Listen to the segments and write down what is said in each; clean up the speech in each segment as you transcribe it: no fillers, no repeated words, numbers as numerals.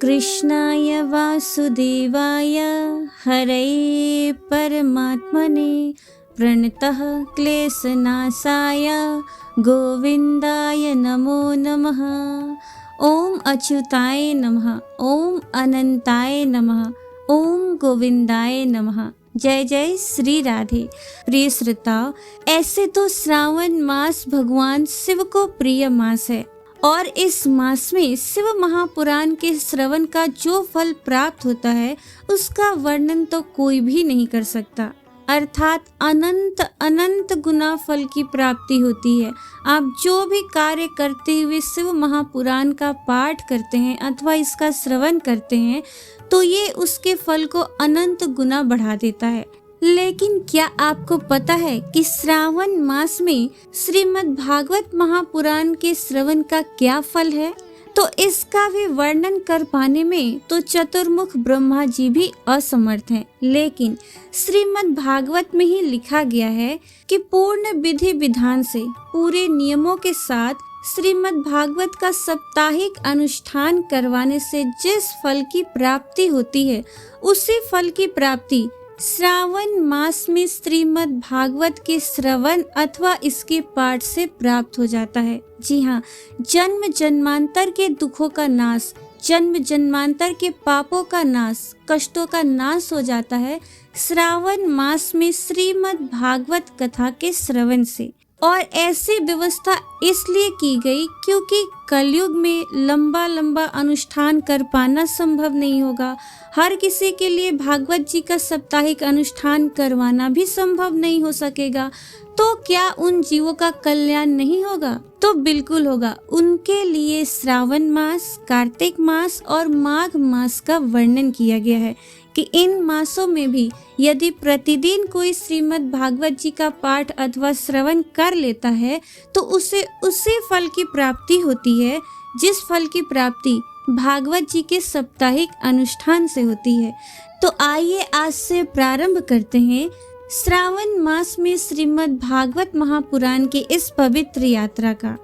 कृष्णाय वासुदेवाय हरये परमात्मने प्रणतः क्लेशनाशाय गोविन्दाय नमो नमः। ओम अच्युताय नमः, ओम अनंताय नमः, ओम गोविंदाय नमः। जय जय श्री राधे। प्रिय श्रोताओ, ऐसे तो श्रावण मास भगवान शिव को प्रिय मास है और इस मास में शिव महापुराण के श्रवण का जो फल प्राप्त होता है उसका वर्णन तो कोई भी नहीं कर सकता, अर्थात अनंत अनंत गुना फल की प्राप्ति होती है। आप जो भी कार्य करते हुए शिव महापुराण का पाठ करते हैं अथवा इसका श्रवण करते हैं तो ये उसके फल को अनंत गुना बढ़ा देता है। लेकिन क्या आपको पता है कि श्रावण मास में श्रीमद् भागवत महापुराण के श्रवण का क्या फल है? तो इसका भी वर्णन कर पाने में तो चतुर्मुख ब्रह्मा जी भी असमर्थ हैं। लेकिन श्रीमद् भागवत में ही लिखा गया है कि पूर्ण विधि विधान से पूरे नियमों के साथ श्रीमद् भागवत का साप्ताहिक अनुष्ठान करवाने से जिस फल की प्राप्ति होती है उसी फल की प्राप्ति श्रावण मास में श्रीमद् भागवत के श्रवण अथवा इसके पाठ से प्राप्त हो जाता है। जी हाँ, जन्म जन्मांतर के दुखों का नाश, जन्म जन्मांतर के पापों का नाश, कष्टों का नाश हो जाता है श्रावण मास में श्रीमद् भागवत कथा के श्रवण से। और ऐसी व्यवस्था इसलिए की गई क्योंकि कलयुग में लंबा लंबा अनुष्ठान कर पाना संभव नहीं होगा। हर किसी के लिए भागवत जी का साप्ताहिक अनुष्ठान करवाना भी संभव नहीं हो सकेगा। तो क्या उन जीवों का कल्याण नहीं होगा? तो बिल्कुल होगा। उनके लिए श्रावण मास, कार्तिक मास और माघ मास का वर्णन किया गया है कि इन मासों में भी यदि प्रतिदिन कोई श्रीमद् भागवत जी का पाठ अथवा श्रवण कर लेता है तो उसे उसी फल की प्राप्ति होती है जिस फल की प्राप्ति भागवत जी के साप्ताहिक अनुष्ठान से होती है। तो आइए आज से प्रारंभ करते हैं श्रावण मास में श्रीमद् भागवत महापुराण के इस पवित्र यात्रा का।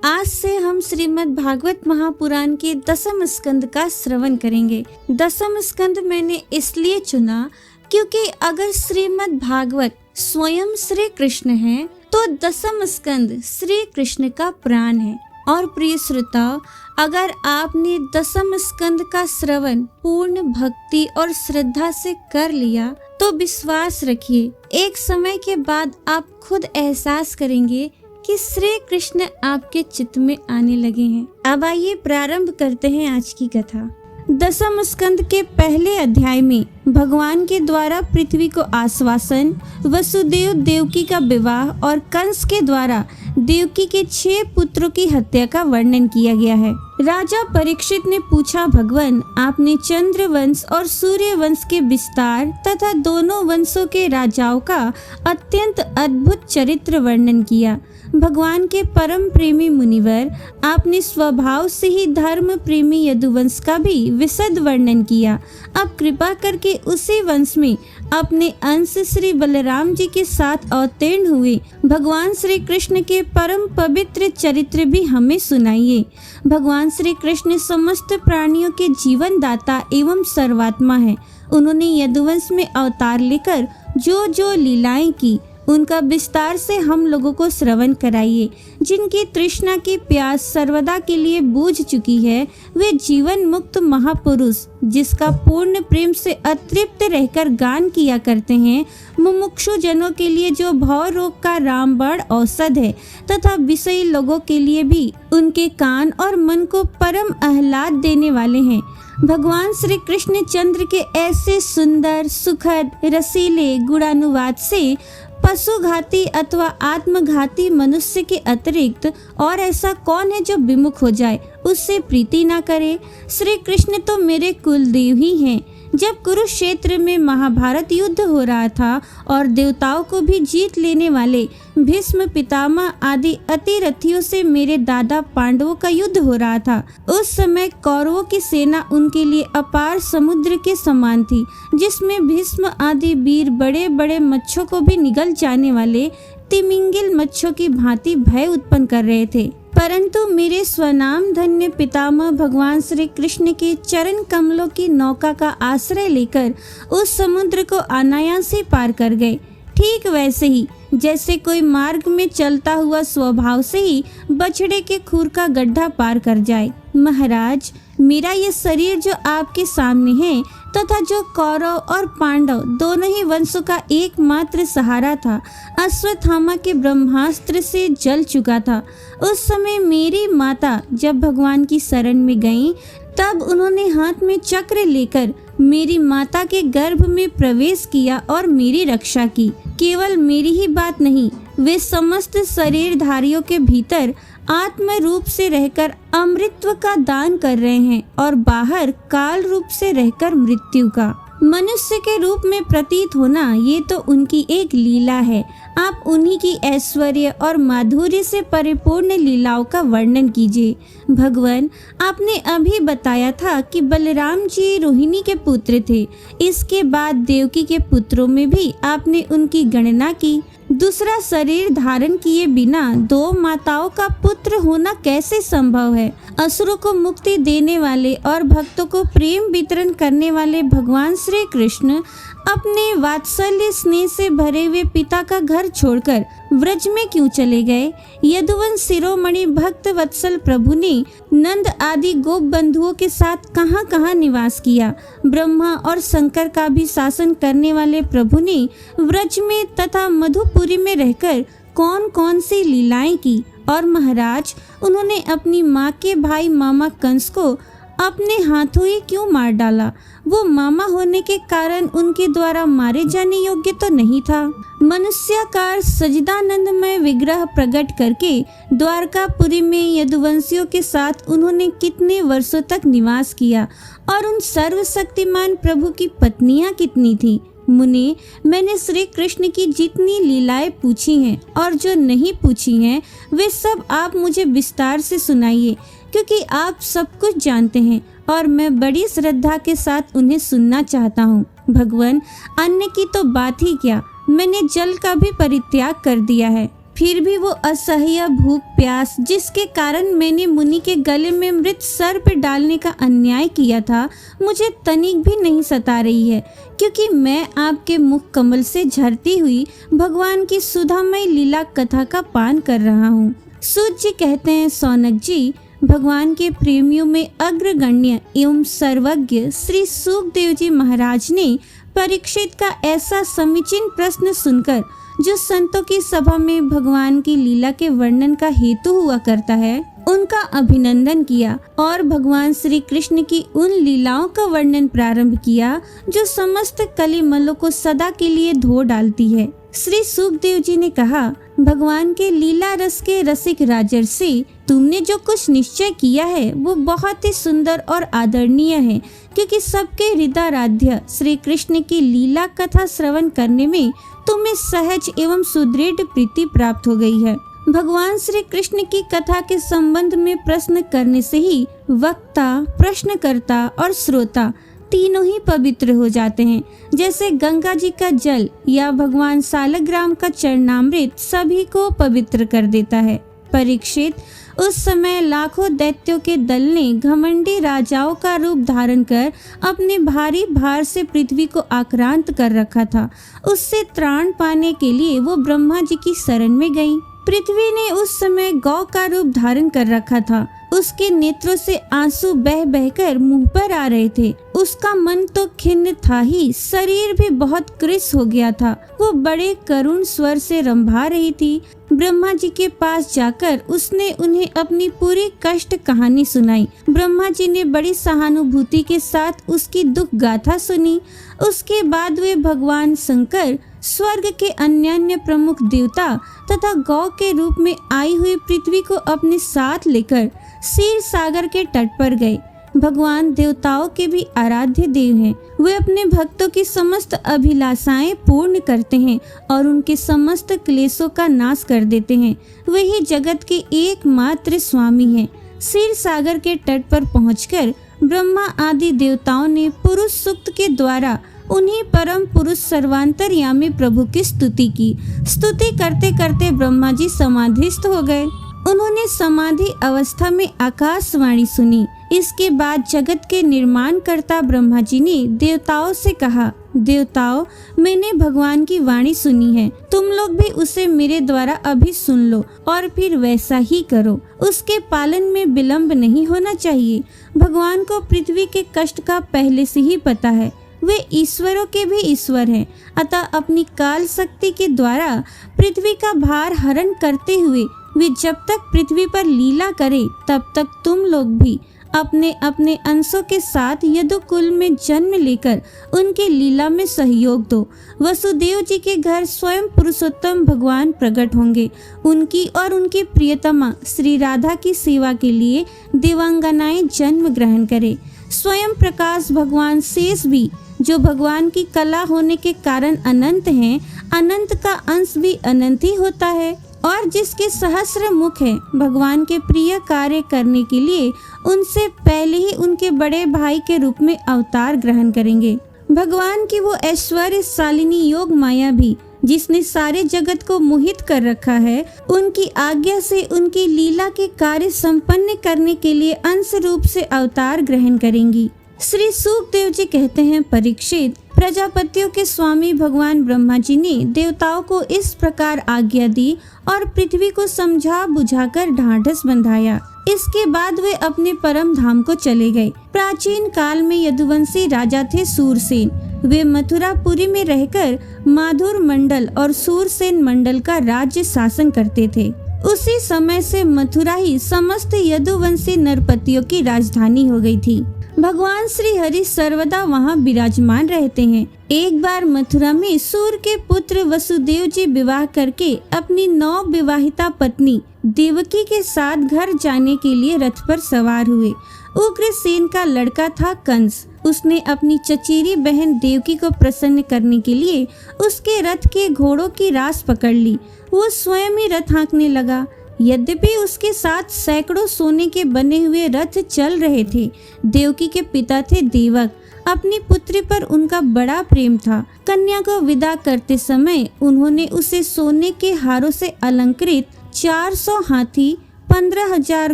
आज से हम श्रीमद् भागवत महापुराण के दसम स्कंद का श्रवण करेंगे। दसम स्कंद मैंने इसलिए चुना क्योंकि अगर श्रीमद् भागवत स्वयं श्री कृष्ण है तो दसम स्कंद श्री कृष्ण का प्राण है। और प्रिय श्रोताओ, अगर आपने दसम स्कंद का श्रवण पूर्ण भक्ति और श्रद्धा से कर लिया तो विश्वास रखिए एक समय के बाद आप खुद एहसास करेंगे कि श्री कृष्ण आपके चित्त में आने लगे हैं। अब आइए प्रारंभ करते हैं आज की कथा। दसम स्कंद के पहले अध्याय में भगवान के द्वारा पृथ्वी को आश्वासन, वसुदेव देवकी का विवाह और कंस के द्वारा देवकी के 6 पुत्रों की हत्या का वर्णन किया गया है। राजा परीक्षित ने पूछा, भगवान आपने चंद्र वंश और सूर्य वंश के विस्तार तथा दोनों वंशों के राजाओं का अत्यंत अद्भुत चरित्र वर्णन किया। भगवान के परम प्रेमी मुनिवर, आपने स्वभाव से ही धर्म प्रेमी यदुवंश का भी विशद वर्णन किया। अब कृपा करके उसी वंश में अपने अंश श्री बलराम जी के साथ अवतीर्ण हुए भगवान श्री कृष्ण के परम पवित्र चरित्र भी हमें सुनाइए। भगवान श्री कृष्ण समस्त प्राणियों के जीवन दाता एवं सर्वात्मा है। उन्होंने यदुवंश में अवतार लेकर जो जो लीलाएं की उनका विस्तार से हम लोगों को श्रवण कराइए। जिनकी तृष्णा की प्यास सर्वदा के लिए बूझ चुकी है वे जीवन मुक्त महापुरुष जिसका पूर्ण प्रेम से अतृप्त रहकर गान किया करते हैं, मुमुक्षु जनों के लिए जो भव रोग का रामबाण औषध है तथा विषयी लोगों के लिए भी उनके कान और मन को परम आह्लाद देने वाले हैं। भगवान श्री कृष्ण चंद्र के ऐसे सुंदर, सुखद, रसीले गुणानुवाद से पशुघाती अथवा आत्मघाती मनुष्य के अतिरिक्त और ऐसा कौन है जो विमुख हो जाए, उससे प्रीति ना करे। श्री कृष्ण तो मेरे कुलदेव ही हैं। जब कुरुक्षेत्र में महाभारत युद्ध हो रहा था और देवताओं को भी जीत लेने वाले भीष्म पितामह आदि अतिरथियों से मेरे दादा पांडवों का युद्ध हो रहा था, उस समय कौरवों की सेना उनके लिए अपार समुद्र के समान थी जिसमें भीष्म आदि वीर बड़े बड़े मच्छों को भी निगल जाने वाले तिमिंगिल मच्छों की भांति भय उत्पन्न कर रहे थे। परंतु मेरे स्वनाम धन्य पितामह भगवान श्री कृष्ण के चरण कमलों की नौका का आश्रय लेकर उस समुद्र को अनायास ही पार कर गए। ठीक वैसे ही जैसे कोई मार्ग में चलता हुआ स्वभाव से ही बछड़े के खुर का गड्ढा पार कर जाए। महाराज, मेरा ये शरीर जो आपके सामने है तथा जो कौरव और पांडव दोनों ही वंशों का एकमात्र सहारा था, अश्वत्थामा के ब्रह्मास्त्र से जल चुका था। उस समय मेरी माता जब भगवान की शरण में गईं, तब उन्होंने हाथ में चक्र लेकर मेरी माता के गर्भ में प्रवेश किया और मेरी रक्षा की। केवल मेरी ही बात नहीं, वे समस्त शरीरधारियों के भीतर आत्म रूप से रहकर अमृतत्व का दान कर रहे हैं और बाहर काल रूप से रहकर मृत्यु का। मनुष्य के रूप में प्रतीत होना ये तो उनकी एक लीला है। आप उन्हीं की ऐश्वर्य और माधुर्य से परिपूर्ण लीलाओं का वर्णन कीजिए। भगवान, आपने अभी बताया था कि बलराम जी रोहिणी के पुत्र थे। इसके बाद देवकी के पुत्रों में भी आपने उनकी गणना की। दूसरा शरीर धारण किए बिना दो माताओं का पुत्र होना कैसे संभव है? असुरों को मुक्ति देने वाले और भक्तों को प्रेम वितरण करने वाले भगवान श्री कृष्ण अपने वात्सल्य स्नेह से भरे हुए पिता का घर छोड़कर व्रज में क्यों चले गए? यदुवंश शिरोमणि भक्त वत्सल प्रभु ने नंद आदि गोप बंधुओं के साथ कहाँ कहाँ निवास किया? ब्रह्मा और शंकर का भी शासन करने वाले प्रभु ने व्रज में तथा मधुपुरी में रहकर कौन कौन सी लीलाएं की? और महाराज, उन्होंने अपनी माँ के भाई मामा कंस को अपने हाथों ही क्यों मार डाला? वो मामा होने के कारण उनके द्वारा मारे जाने योग्य तो नहीं था। मनुष्याकार सजदानंदमय विग्रह प्रकट करके द्वारकापुरी में यदुवंशियों के साथ उन्होंने कितने वर्षों तक निवास किया और उन सर्वशक्तिमान प्रभु की पत्नियां कितनी थी? मुनि, मैंने श्री कृष्ण की जितनी लीलाएं पूछी हैं और जो नहीं पूछी हैं वे सब आप मुझे विस्तार से सुनाइए, क्योंकि आप सब कुछ जानते हैं और मैं बड़ी श्रद्धा के साथ उन्हें सुनना चाहता हूँ। भगवान, अन्न की तो बात ही क्या, मैंने जल का भी परित्याग कर दिया है, फिर भी वो असह्य भूख प्यास जिसके कारण मैंने मुनि के गले में मृत सर्प डालने का अन्याय किया था, मुझे तनिक भी नहीं सता रही है, क्योंकि मैं आपके मुख कमल से झरती हुई भगवान की सुधामय लीला कथा का पान कर रहा हूँ। सूत जी कहते हैं, सौनक जी, भगवान के प्रेमियों में अग्रगण्य एवं सर्वज्ञ श्री सुखदेव जी महाराज ने परीक्षित का ऐसा समीचीन प्रश्न सुनकर, जो संतों की सभा में भगवान की लीला के वर्णन का हेतु हुआ करता है, उनका अभिनंदन किया और भगवान श्री कृष्ण की उन लीलाओं का वर्णन प्रारंभ किया जो समस्त कलिमलों को सदा के लिए धो डालती है। श्री सुखदेव जी ने कहा, भगवान के लीला रस के रसिक राजर्षि, तुमने जो कुछ निश्चय किया है वो बहुत ही सुंदर और आदरणीय है, क्योंकि सबके हृदयाराध्य श्री कृष्ण की लीला कथा श्रवण करने में तुम्हें सहज एवं सुदृढ़ प्रीति प्राप्त हो गई है। भगवान श्री कृष्ण की कथा के संबंध में प्रश्न करने से ही वक्ता, प्रश्नकर्ता और श्रोता तीनों ही पवित्र हो जाते हैं। जैसे गंगा जी का जल या भगवान सालग्राम का चरणामृत सभी को पवित्र कर देता है। परीक्षित, उस समय लाखों दैत्यों के दल ने घमंडी राजाओं का रूप धारण कर अपने भारी भार से पृथ्वी को आक्रांत कर रखा था। उससे त्राण पाने के लिए वो ब्रह्मा जी की शरण में गई। पृथ्वी ने उस समय गौ का रूप धारण कर रखा था। उसके नेत्रों से आंसू बह बहकर मुंह पर आ रहे थे। उसका मन तो खिन्न था ही, शरीर भी बहुत कृश हो गया था। वो बड़े करुण स्वर से रंभा रही थी। ब्रह्मा जी के पास जाकर उसने उन्हें अपनी पूरी कष्ट कहानी सुनाई। ब्रह्मा जी ने बड़ी सहानुभूति के साथ उसकी दुख गाथा सुनी। उसके बाद वे भगवान शंकर स्वर्ग के अन्यान्य प्रमुख देवता तथा गौ के रूप में आई हुई पृथ्वी को अपने साथ लेकर क्षीर सागर के तट पर गए। भगवान देवताओं के भी आराध्य देव हैं। वे अपने भक्तों की समस्त अभिलाषाएं पूर्ण करते हैं और उनके समस्त क्लेशों का नाश कर देते हैं। वही जगत के एकमात्र स्वामी हैं। क्षीर सागर के तट पर पहुंचकर ब्रह्मा आदि देवताओं ने पुरुष सूक्त के द्वारा उन्हीं परम पुरुष सर्वांतर्यामी प्रभु की स्तुति की। स्तुति करते करते ब्रह्मा जी समाधिस्थ हो गए। उन्होंने समाधि अवस्था में आकाशवाणी सुनी। इसके बाद जगत के निर्माण कर्ता ब्रह्मा जी ने देवताओं से कहा, देवताओं, मैंने भगवान की वाणी सुनी है, तुम लोग भी उसे मेरे द्वारा अभी सुन लो और फिर वैसा ही करो। उसके पालन में विलंब नहीं होना चाहिए। भगवान को पृथ्वी के कष्ट का पहले से ही पता है। वे ईश्वरों के भी ईश्वर हैं, अतः अपनी काल शक्ति के द्वारा पृथ्वी का भार हरण करते हुए वे जब तक पृथ्वी पर लीला करे तब तक तुम लोग भी अपने अपने अंशों के साथ यदुकुल में जन्म लेकर उनके लीला में सहयोग दो। वसुदेव जी के घर स्वयं पुरुषोत्तम भगवान प्रकट होंगे। उनकी और उनकी प्रियतमा श्री राधा की सेवा के लिए देवांगनाएं जन्म ग्रहण करें। स्वयं प्रकाश भगवान शेष भी, जो भगवान की कला होने के कारण अनंत हैं, अनंत का अंश भी अनंत ही होता है और जिसके सहस्र मुख है, भगवान के प्रिय कार्य करने के लिए उनसे पहले ही उनके बड़े भाई के रूप में अवतार ग्रहण करेंगे। भगवान की वो ऐश्वर्यशालिनी योग माया भी, जिसने सारे जगत को मोहित कर रखा है, उनकी आज्ञा से उनकी लीला के कार्य संपन्न करने के लिए अंश रूप से अवतार ग्रहण करेंगी। श्री सुखदेव जी कहते हैं, परीक्षित, प्रजापतियों के स्वामी भगवान ब्रह्मा जी ने देवताओं को इस प्रकार आज्ञा दी और पृथ्वी को समझा बुझाकर ढाढ़स बंधाया। इसके बाद वे अपने परम धाम को चले गए। प्राचीन काल में यदुवंशी राजा थे सूरसेन। वे मथुरापुरी में रहकर माधुर मंडल और सूरसेन मंडल का राज्य शासन करते थे। उसी समय से मथुरा ही समस्त यदुवंशी नरपतियों की राजधानी हो गई थी। भगवान श्री हरि सर्वदा वहाँ विराजमान रहते हैं। एक बार मथुरा में सूर के पुत्र वसुदेव जी विवाह करके अपनी नव विवाहिता पत्नी देवकी के साथ घर जाने के लिए रथ पर सवार हुए। उग्रसेन का लड़का था कंस। उसने अपनी चचेरी बहन देवकी को प्रसन्न करने के लिए उसके रथ के घोड़ों की रास पकड़ ली। वो स्वयं ही रथ हाँकने लगा। यद्यपि उसके साथ सैकड़ों सोने के बने हुए रथ चल रहे थे। देवकी के पिता थे देवक। अपनी पुत्री पर उनका बड़ा प्रेम था। कन्या को विदा करते समय उन्होंने उसे सोने के हारों से अलंकृत 400 हाथी, 15,000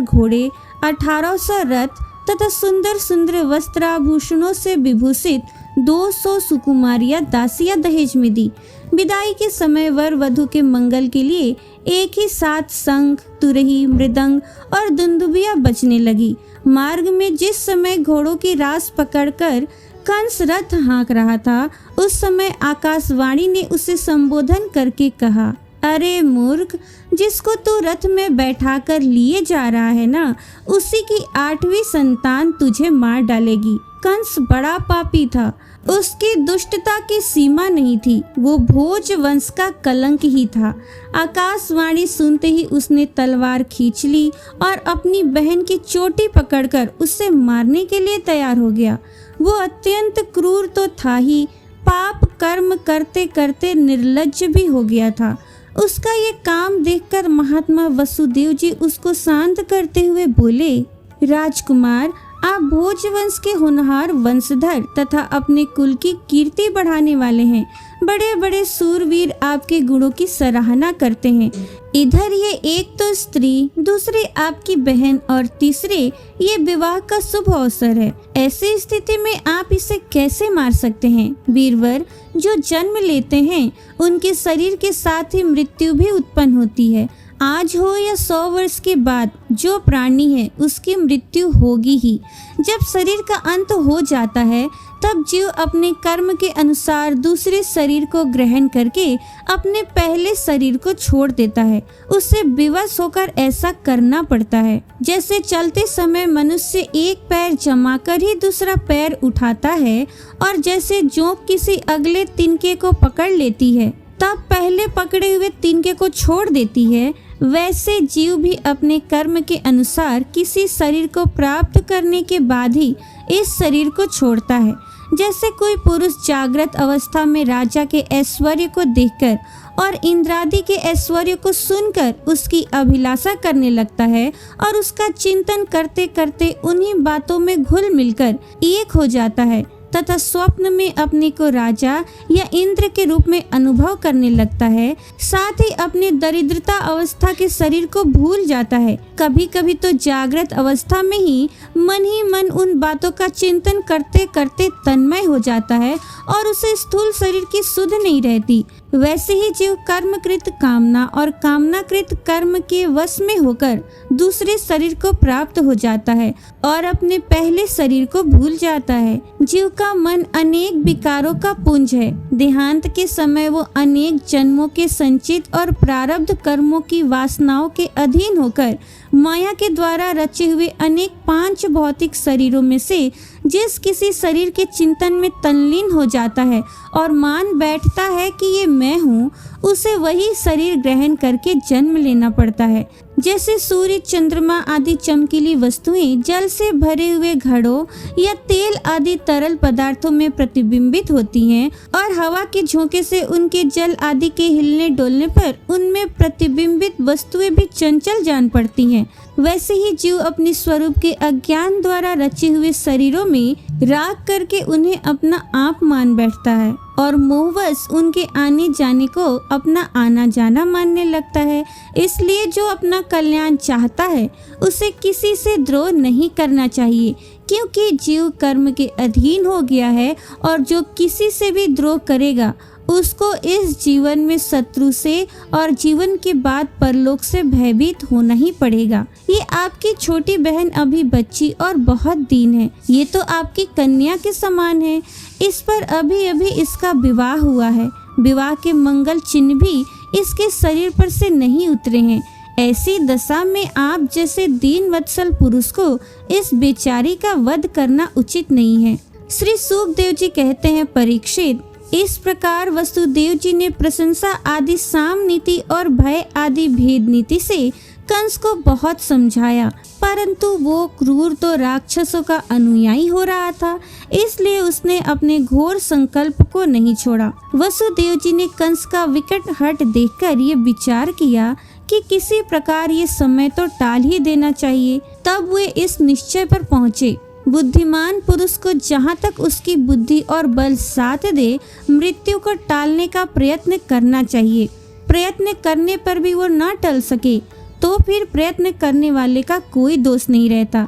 घोड़े, 1800 रथ तथा सुंदर सुंदर वस्त्राभूषणों से विभूषित 200 सुकुमारियां दासियां दहेज में दी। विदाई के समय वर वधु के मंगल के लिए एक ही साथ शंख, तुरही, मृदंग और दुंदुभियां बजने लगी। मार्ग में जिस समय घोड़ों की रास पकड़कर कंस रथ हाँक रहा था, उस समय आकाशवाणी ने उसे संबोधन करके कहा, अरे मूर्ख, जिसको तू रथ में बैठा कर लिए जा रहा है ना, उसी की 8वीं संतान तुझे मार डालेगी। कंस बड़ा पापी था। उसकी दुष्टता की सीमा नहीं थी। वो भोज वंश का कलंक ही था। आकाशवाणी सुनते ही उसने तलवार खींच ली और अपनी बहन की चोटी पकड़कर उसे मारने के लिए तैयार हो गया। वो अत्यंत क्रूर तो था ही, पाप कर्म करते करते निर्लज्ज भी हो गया था। उसका ये काम देखकर महात्मा वसुदेव जी उसको शांत करते हुए बोले, राजकुमार, आप भोजवंश के होनहार वंशधर तथा अपने कुल की कीर्ति बढ़ाने वाले हैं। बड़े बड़े सूरवीर आपके गुणों की सराहना करते हैं। इधर ये एक तो स्त्री, दूसरी आपकी बहन और तीसरे ये विवाह का शुभ अवसर है। ऐसी स्थिति में आप इसे कैसे मार सकते हैं? वीरवर, जो जन्म लेते हैं उनके शरीर के साथ ही मृत्यु भी उत्पन्न होती है। आज हो या 100 वर्ष के बाद जो प्राणी है उसकी मृत्यु होगी ही। जब शरीर का अंत हो जाता है तब जीव अपने कर्म के अनुसार दूसरे शरीर को ग्रहण करके अपने पहले शरीर को छोड़ देता है। उसे विवश होकर ऐसा करना पड़ता है। जैसे चलते समय मनुष्य एक पैर जमाकर ही दूसरा पैर उठाता है और जैसे जोंक किसी अगले तिनके को पकड़ लेती है तब पहले पकड़े हुए तिनके को छोड़ देती है, वैसे जीव भी अपने कर्म के अनुसार किसी शरीर को प्राप्त करने के बाद ही इस शरीर को छोड़ता है। जैसे कोई पुरुष जागृत अवस्था में राजा के ऐश्वर्य को देखकर और इंद्रादि के ऐश्वर्य को सुनकर उसकी अभिलाषा करने लगता है और उसका चिंतन करते करते उन्हीं बातों में घुल मिलकर एक हो जाता है, तथा स्वप्न में अपने को राजा या इंद्र के रूप में अनुभव करने लगता है, साथ ही अपने दरिद्रता अवस्था के शरीर को भूल जाता है। कभी कभी तो जागृत अवस्था में ही मन उन बातों का चिंतन करते करते तन्मय हो जाता है और उसे स्थूल शरीर की सुध नहीं रहती। वैसे ही जीव कर्मकृत कामना और कामनाकृत कर्म के वश में होकर दूसरे शरीर को प्राप्त हो जाता है और अपने पहले शरीर को भूल जाता है। जीव का मन अनेक विकारों का पुंज है। देहांत के समय वो अनेक जन्मों के संचित और प्रारब्ध कर्मों की वासनाओं के अधीन होकर माया के द्वारा रचे हुए अनेक 5 भौतिक शरीरों में से जिस किसी शरीर के चिंतन में तल्लीन हो जाता है और मान बैठता है कि ये मैं हूँ, उसे वही शरीर ग्रहण करके जन्म लेना पड़ता है। जैसे सूर्य, चंद्रमा आदि चमकीली वस्तुएं जल से भरे हुए घड़ों या तेल आदि तरल पदार्थों में प्रतिबिंबित होती हैं और हवा के झोंके से उनके जल आदि के हिलने डोलने पर उनमें प्रतिबिंबित वस्तुएं भी चंचल जान पड़ती हैं, वैसे ही जीव अपने स्वरूप के अज्ञान द्वारा रचे हुए शरीरों में राग करके उन्हें अपना आप मान बैठता है और मोहवश उनके आने जाने को अपना आना जाना मानने लगता है। इसलिए जो अपना कल्याण चाहता है उसे किसी से द्रोह नहीं करना चाहिए, क्योंकि जीव कर्म के अधीन हो गया है और जो किसी से भी द्रोह करेगा उसको इस जीवन में शत्रु से और जीवन के बाद परलोक से भयभीत होना ही पड़ेगा। ये आपकी छोटी बहन अभी बच्ची और बहुत दीन है। ये तो आपकी कन्या के समान है। इस पर अभी अभी इसका विवाह हुआ है। विवाह के मंगल चिन्ह भी इसके शरीर पर से नहीं उतरे हैं। ऐसी दशा में आप जैसे दीन वत्सल पुरुष को इस बेचारी का वध करना उचित नहीं है। श्री सुखदेव जी कहते हैं, परीक्षित, इस प्रकार वसुदेव जी ने प्रशंसा आदि साम नीति और भय आदि भेद नीति से कंस को बहुत समझाया, परंतु वो क्रूर तो राक्षसों का अनुयायी हो रहा था, इसलिए उसने अपने घोर संकल्प को नहीं छोड़ा। वसुदेव जी ने कंस का विकट हट देखकर ये विचार किया कि किसी प्रकार ये समय तो टाल ही देना चाहिए। तब वे इस निश्चय पर पहुँचे, बुद्धिमान पुरुष को जहाँ तक उसकी बुद्धि और बल साथ दे मृत्यु को टालने का प्रयत्न करना चाहिए। प्रयत्न करने पर भी वो न टल सके तो फिर प्रयत्न करने वाले का कोई दोष नहीं रहता।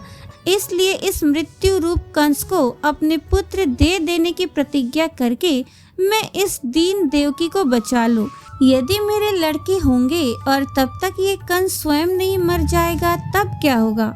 इसलिए इस मृत्यु रूप कंस को अपने पुत्र दे देने की प्रतिज्ञा करके मैं इस दीन देवकी को बचा लूं। यदि मेरे लड़के होंगे और तब तक ये कंस स्वयं नहीं मर जाएगा तब क्या होगा?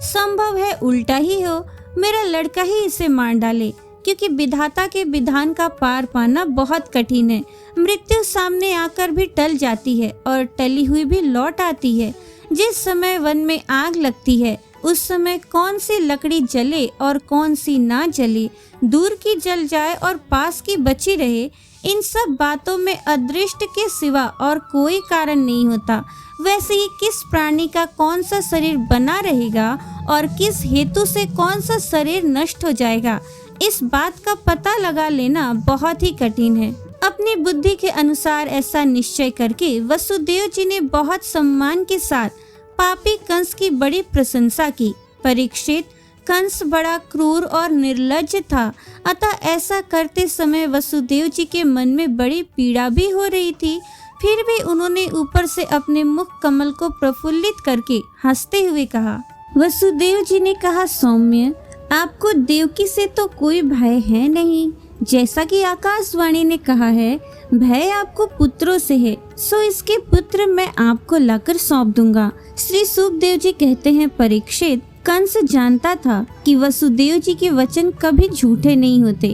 संभव है उल्टा ही हो, मेरा लड़का ही इसे मार डाले, क्योंकि विधाता के विधान का पार पाना बहुत कठिन है। मृत्यु सामने आकर भी टल जाती है और टली हुई भी लौट आती है। जिस समय वन में आग लगती है उस समय कौन सी लकड़ी जले और कौन सी ना जले, दूर की जल जाए और पास की बची रहे, इन सब बातों में अदृष्ट के सिवा और कोई कारण नहीं होता। वैसे ही किस प्राणी का कौन सा शरीर बना रहेगा और किस हेतु से कौन सा शरीर नष्ट हो जाएगा, इस बात का पता लगा लेना बहुत ही कठिन है। अपनी बुद्धि के अनुसार ऐसा निश्चय करके वसुदेव जी ने बहुत सम्मान के साथ पापी कंस की बड़ी प्रशंसा की। परीक्षित, कंस बड़ा क्रूर और निर्लज्ज था, अतः ऐसा करते समय वसुदेव जी के मन में बड़ी पीड़ा भी हो रही थी। फिर भी उन्होंने ऊपर से अपने मुख कमल को प्रफुल्लित करके हंसते हुए कहा। वसुदेव जी ने कहा, सौम्य, आपको देवकी से तो कोई भय है नहीं। जैसा कि आकाशवाणी ने कहा है, भय आपको पुत्रों से है, सो इसके पुत्र मैं आपको लाकर सौंप दूंगा। श्री सुखदेव जी कहते हैं, परीक्षित, कंस जानता था कि वसुदेव जी के वचन कभी झूठे नहीं होते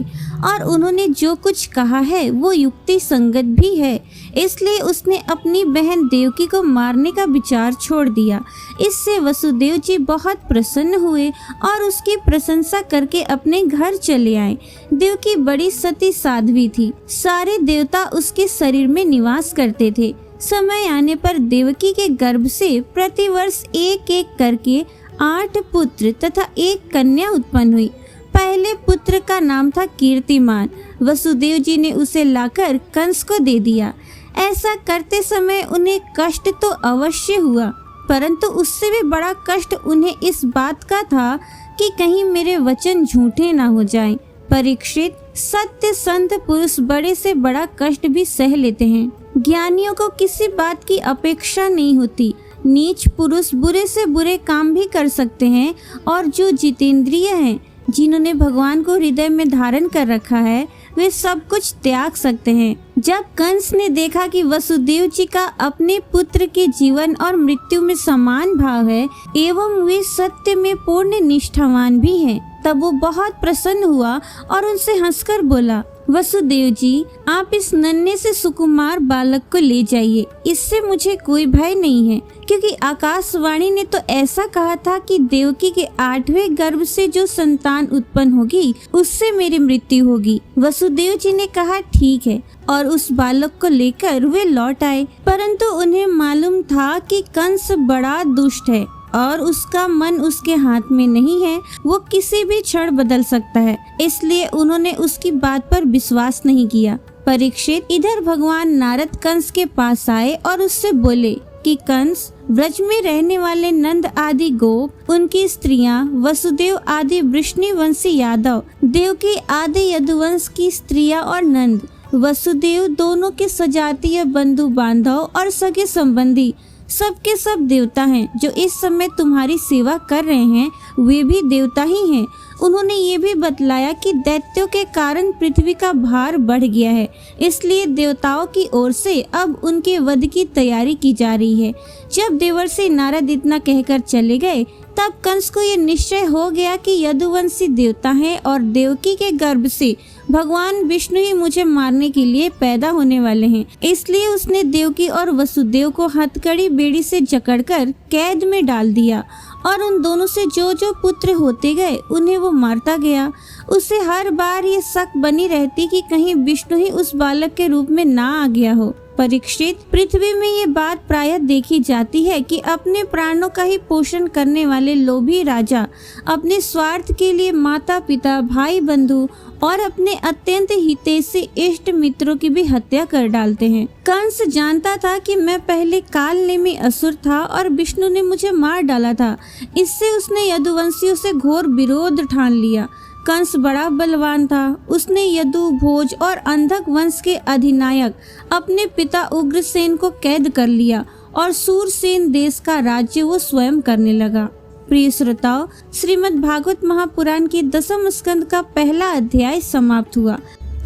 और उन्होंने जो कुछ कहा है वो युक्ति संगत भी है, इसलिए उसने अपनी बहन देवकी को मारने का विचार छोड़ दिया। इससे वसुदेव जी बहुत प्रसन्न हुए और उसकी प्रशंसा करके अपने घर चले आए। देवकी बड़ी सती साध्वी थी, सारे देवता उसके शरीर में निवास करते थे। समय आने पर देवकी के गर्भ से प्रतिवर्ष एक एक करके 8 पुत्र तथा 1 कन्या उत्पन्न हुई। पहले पुत्र का नाम था कीर्तिमान। वसुदेव जी ने उसे लाकर कंस को दे दिया। ऐसा करते समय उन्हें कष्ट तो अवश्य हुआ, परंतु उससे भी बड़ा कष्ट उन्हें इस बात का था कि कहीं मेरे वचन झूठे ना हो जाएं। परीक्षित, सत्य संत पुरुष बड़े से बड़ा कष्ट भी सह लेते हैं। ज्ञानियों को किसी बात की अपेक्षा नहीं होती। नीच पुरुष बुरे से बुरे काम भी कर सकते हैं और जो जितेंद्रिय हैं, जिन्होंने भगवान को हृदय में धारण कर रखा है, वे सब कुछ त्याग सकते हैं। जब कंस ने देखा कि वसुदेव जी का अपने पुत्र के जीवन और मृत्यु में समान भाव है एवं वे सत्य में पूर्ण निष्ठावान भी हैं, तब वो बहुत प्रसन्न हुआ और उनसे हंसकर बोला, वसुदेव जी, आप इस नन्हे से सुकुमार बालक को ले जाइए। इससे मुझे कोई भय नहीं है, क्योंकि आकाशवाणी ने तो ऐसा कहा था कि देवकी के 8वें गर्भ से जो संतान उत्पन्न होगी उससे मेरी मृत्यु होगी। वसुदेव जी ने कहा ठीक है और उस बालक को लेकर वे लौट आए। परंतु उन्हें मालूम था कि कंस बड़ा दुष्ट है और उसका मन उसके हाथ में नहीं है, वो किसी भी क्षण बदल सकता है, इसलिए उन्होंने उसकी बात पर विश्वास नहीं किया। परीक्षित, इधर भगवान नारद कंस के पास आए और उससे बोले कि कंस, ब्रज में रहने वाले नंद आदि गोप, उनकी स्त्रियां, वसुदेव आदि वृष्णिवंशी यादव, देवकी आदि यदुवंश की स्त्रियां और नंद, वसुदेव दोनों के सजातीय बंधु बांधव और सगे संबंधी सबके सब देवता हैं। जो इस समय तुम्हारी सेवा कर रहे हैं वे भी देवता ही हैं। उन्होंने ये भी बतलाया कि दैत्यों के कारण पृथ्वी का भार बढ़ गया है, इसलिए देवताओं की ओर से अब उनके वध की तैयारी की जा रही है। जब देवर्षि नारद इतना कहकर चले गए, तब कंस को ये निश्चय हो गया कि यदुवंशी देवता हैं और देवकी के गर्भ से भगवान विष्णु ही मुझे मारने के लिए पैदा होने वाले हैं। इसलिए उसने देवकी और वसुदेव को हथकड़ी बेड़ी से जकड़कर कैद में डाल दिया और उन दोनों से जो जो पुत्र होते गए उन्हें वो मारता गया। उसे हर बार ये शक बनी रहती कि कहीं विष्णु ही उस बालक के रूप में ना आ गया हो। परीक्षित, पृथ्वी में ये बात प्रायः देखी जाती है कि अपने प्राणों का ही पोषण करने वाले लोभी राजा अपने स्वार्थ के लिए माता पिता, भाई बंधु और अपने अत्यंत हितैषी इष्ट मित्रों की भी हत्या कर डालते हैं। कंस जानता था कि मैं पहले काल में असुर था और विष्णु ने मुझे मार डाला था, इससे उसने यदुवंशियों से घोर विरोध ठान लिया। कंस बड़ा बलवान था। उसने यदु, भोज और अंधक वंश के अधिनायक अपने पिता उग्रसेन को कैद कर लिया और सूरसेन देश का राज्य वो स्वयं करने लगा। प्रिय श्रोताओ, श्रीमद् भागवत महापुराण के 10वें स्कंद का पहला अध्याय समाप्त हुआ।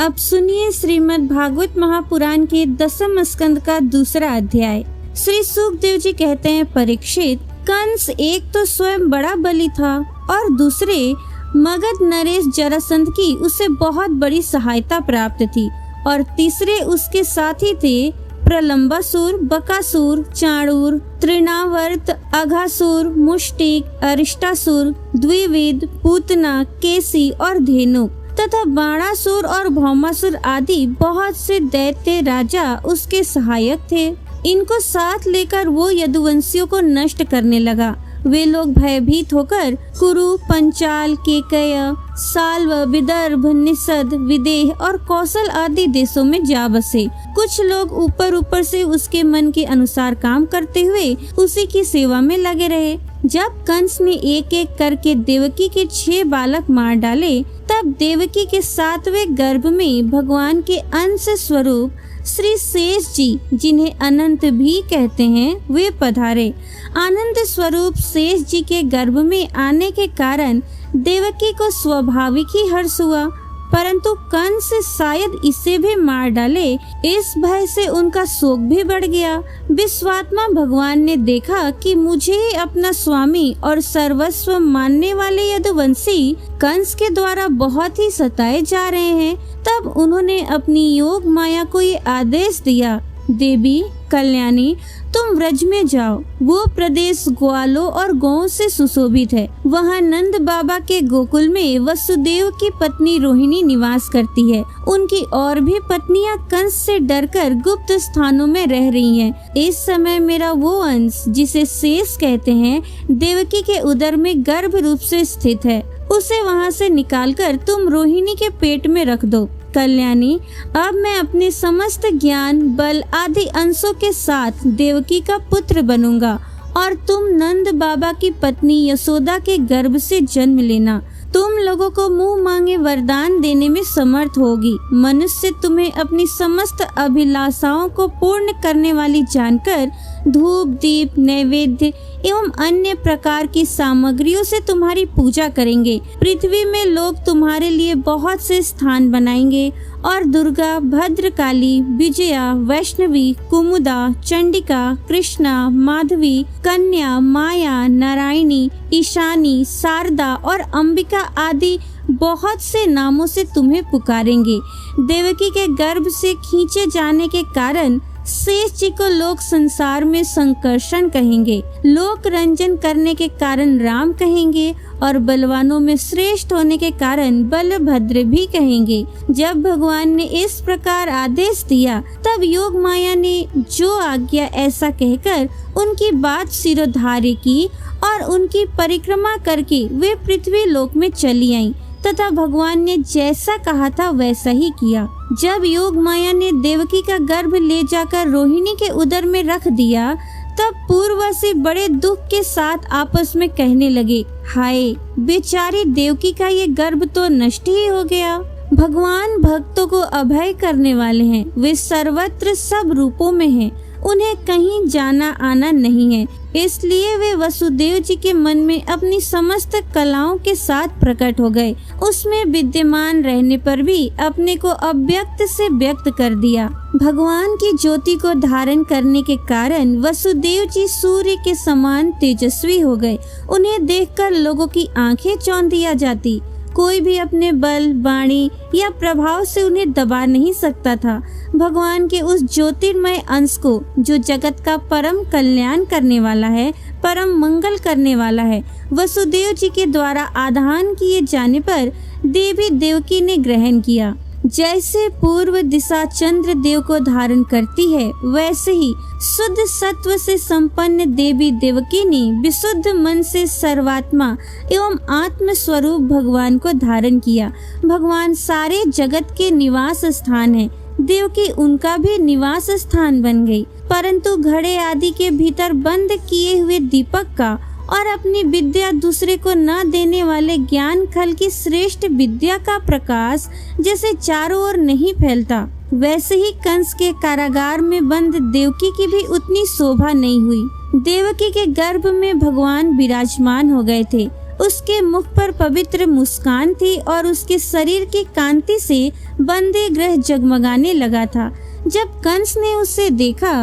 अब सुनिए श्रीमद् भागवत महापुराण के 10वें स्कंद का दूसरा अध्याय। श्री सुखदेव जी कहते हैं, परीक्षित, कंस एक तो स्वयं बड़ा बली था और दूसरे मगध नरेश जरासंध की उसे बहुत बड़ी सहायता प्राप्त थी और तीसरे उसके साथी थे प्रलंबासुर, बकासुर, चाणूर, तृणावर्त, अघासुर, मुष्टिक, अरिष्टासुर, द्विविद, पूतना, केसी और धेनुक तथा बाणासुर और भौमासुर आदि बहुत से दैत्य राजा उसके सहायक थे। इनको साथ लेकर वो यदुवंशियों को नष्ट करने लगा। वे लोग भयभीत होकर कुरु, पंचाल, केकय, साल्व, विदर्भ, निषद, विदेह और कौशल आदि देशों में जा बसे। कुछ लोग ऊपर ऊपर से उसके मन के अनुसार काम करते हुए उसी की सेवा में लगे रहे। जब कंस ने एक एक करके देवकी के 6 बालक मार डाले, तब देवकी के 7वें गर्भ में भगवान के अंश स्वरूप श्री शेष जी, जिन्हें अनंत भी कहते हैं, वे पधारे। आनंद स्वरूप शेष जी के गर्भ में आने के कारण देवकी को स्वाभाविक ही हर्ष हुआ, परंतु कंस शायद इसे भी मार डाले, इस भय से उनका शोक भी बढ़ गया। विश्वात्मा भगवान ने देखा कि मुझे ही अपना स्वामी और सर्वस्व मानने वाले यदुवंशी कंस के द्वारा बहुत ही सताए जा रहे हैं, तब उन्होंने अपनी योग माया को ये आदेश दिया, देवी कल्याणी, तुम व्रज में जाओ। वो प्रदेश ग्वालों और गौओं से सुशोभित है। वहाँ नंद बाबा के गोकुल में वसुदेव की पत्नी रोहिणी निवास करती है। उनकी और भी पत्नियां कंस से डरकर गुप्त स्थानों में रह रही हैं। इस समय मेरा वो अंश, जिसे शेष कहते हैं, देवकी के उदर में गर्भ रूप से स्थित है। उसे वहाँ से निकालकर तुम रोहिणी के पेट में रख दो। कल्याणी, अब मैं अपने समस्त ज्ञान, बल आदि अंशों के साथ देवकी का पुत्र बनूंगा और तुम नंद बाबा की पत्नी यशोदा के गर्भ से जन्म लेना। तुम लोगों को मुंह मांगे वरदान देने में समर्थ होगी। मनुष्य तुम्हें अपनी समस्त अभिलाषाओं को पूर्ण करने वाली जानकर धूप, दीप, नैवेद्य एवं अन्य प्रकार की सामग्रियों से तुम्हारी पूजा करेंगे। पृथ्वी में लोग तुम्हारे लिए बहुत से स्थान बनाएंगे और दुर्गा, भद्रकाली, विजया, वैष्णवी, कुमुदा, चंडिका, कृष्णा, माधवी, कन्या, माया, नारायणी, ईशानी, शारदा और अंबिका आदि बहुत से नामों से तुम्हें पुकारेंगे। देवकी के गर्भ से खींचे जाने के कारण शेष जी को लोग संसार में संकर्षण कहेंगे, लोक रंजन करने के कारण राम कहेंगे और बलवानों में श्रेष्ठ होने के कारण बलभद्र भी कहेंगे। जब भगवान ने इस प्रकार आदेश दिया तब योग माया ने जो आज्ञा ऐसा कहकर उनकी बात सिरोधार्य की और उनकी परिक्रमा करके वे पृथ्वी लोक में चली आईं तथा भगवान ने जैसा कहा था वैसा ही किया। जब योग माया ने देवकी का गर्भ ले जाकर रोहिणी के उदर में रख दिया तब पूर्वसी बड़े दुख के साथ आपस में कहने लगे, हाय बेचारी देवकी का ये गर्भ तो नष्ट ही हो गया। भगवान भक्तों को अभय करने वाले हैं, वे सर्वत्र सब रूपों में हैं, उन्हें कहीं जाना आना नहीं है, इसलिए वे वसुदेव जी के मन में अपनी समस्त कलाओं के साथ प्रकट हो गए। उसमें विद्यमान रहने पर भी अपने को अव्यक्त से व्यक्त कर दिया। भगवान की ज्योति को धारण करने के कारण वसुदेव जी सूर्य के समान तेजस्वी हो गए। उन्हें देखकर लोगों की आंखें चौंधिया जाती। कोई भी अपने बल, वाणी या प्रभाव से उन्हें दबा नहीं सकता था। भगवान के उस ज्योतिर्मय अंश को जो जगत का परम कल्याण करने वाला है, परम मंगल करने वाला है, वसुदेव जी के द्वारा आधान किए जाने पर देवी देवकी ने ग्रहण किया। जैसे पूर्व दिशा चंद्र देव को धारण करती है, वैसे ही शुद्ध सत्व से संपन्न देवी देवकी ने विशुद्ध मन से सर्वात्मा एवं आत्म स्वरूप भगवान को धारण किया। भगवान सारे जगत के निवास स्थान है। देवकी उनका भी निवास स्थान बन गई, परंतु घड़े आदि के भीतर बंद किए हुए दीपक का और अपनी विद्या दूसरे को न देने वाले ज्ञान खल की श्रेष्ठ विद्या का प्रकाश जैसे चारों ओर नहीं फैलता, वैसे ही कंस के कारागार में बंद देवकी की भी उतनी शोभा नहीं हुई। देवकी के गर्भ में भगवान विराजमान हो गए थे। उसके मुख पर पवित्र मुस्कान थी और उसके शरीर की कांति से बंदे ग्रह जगमगाने लगा था। जब कंस ने उसे देखा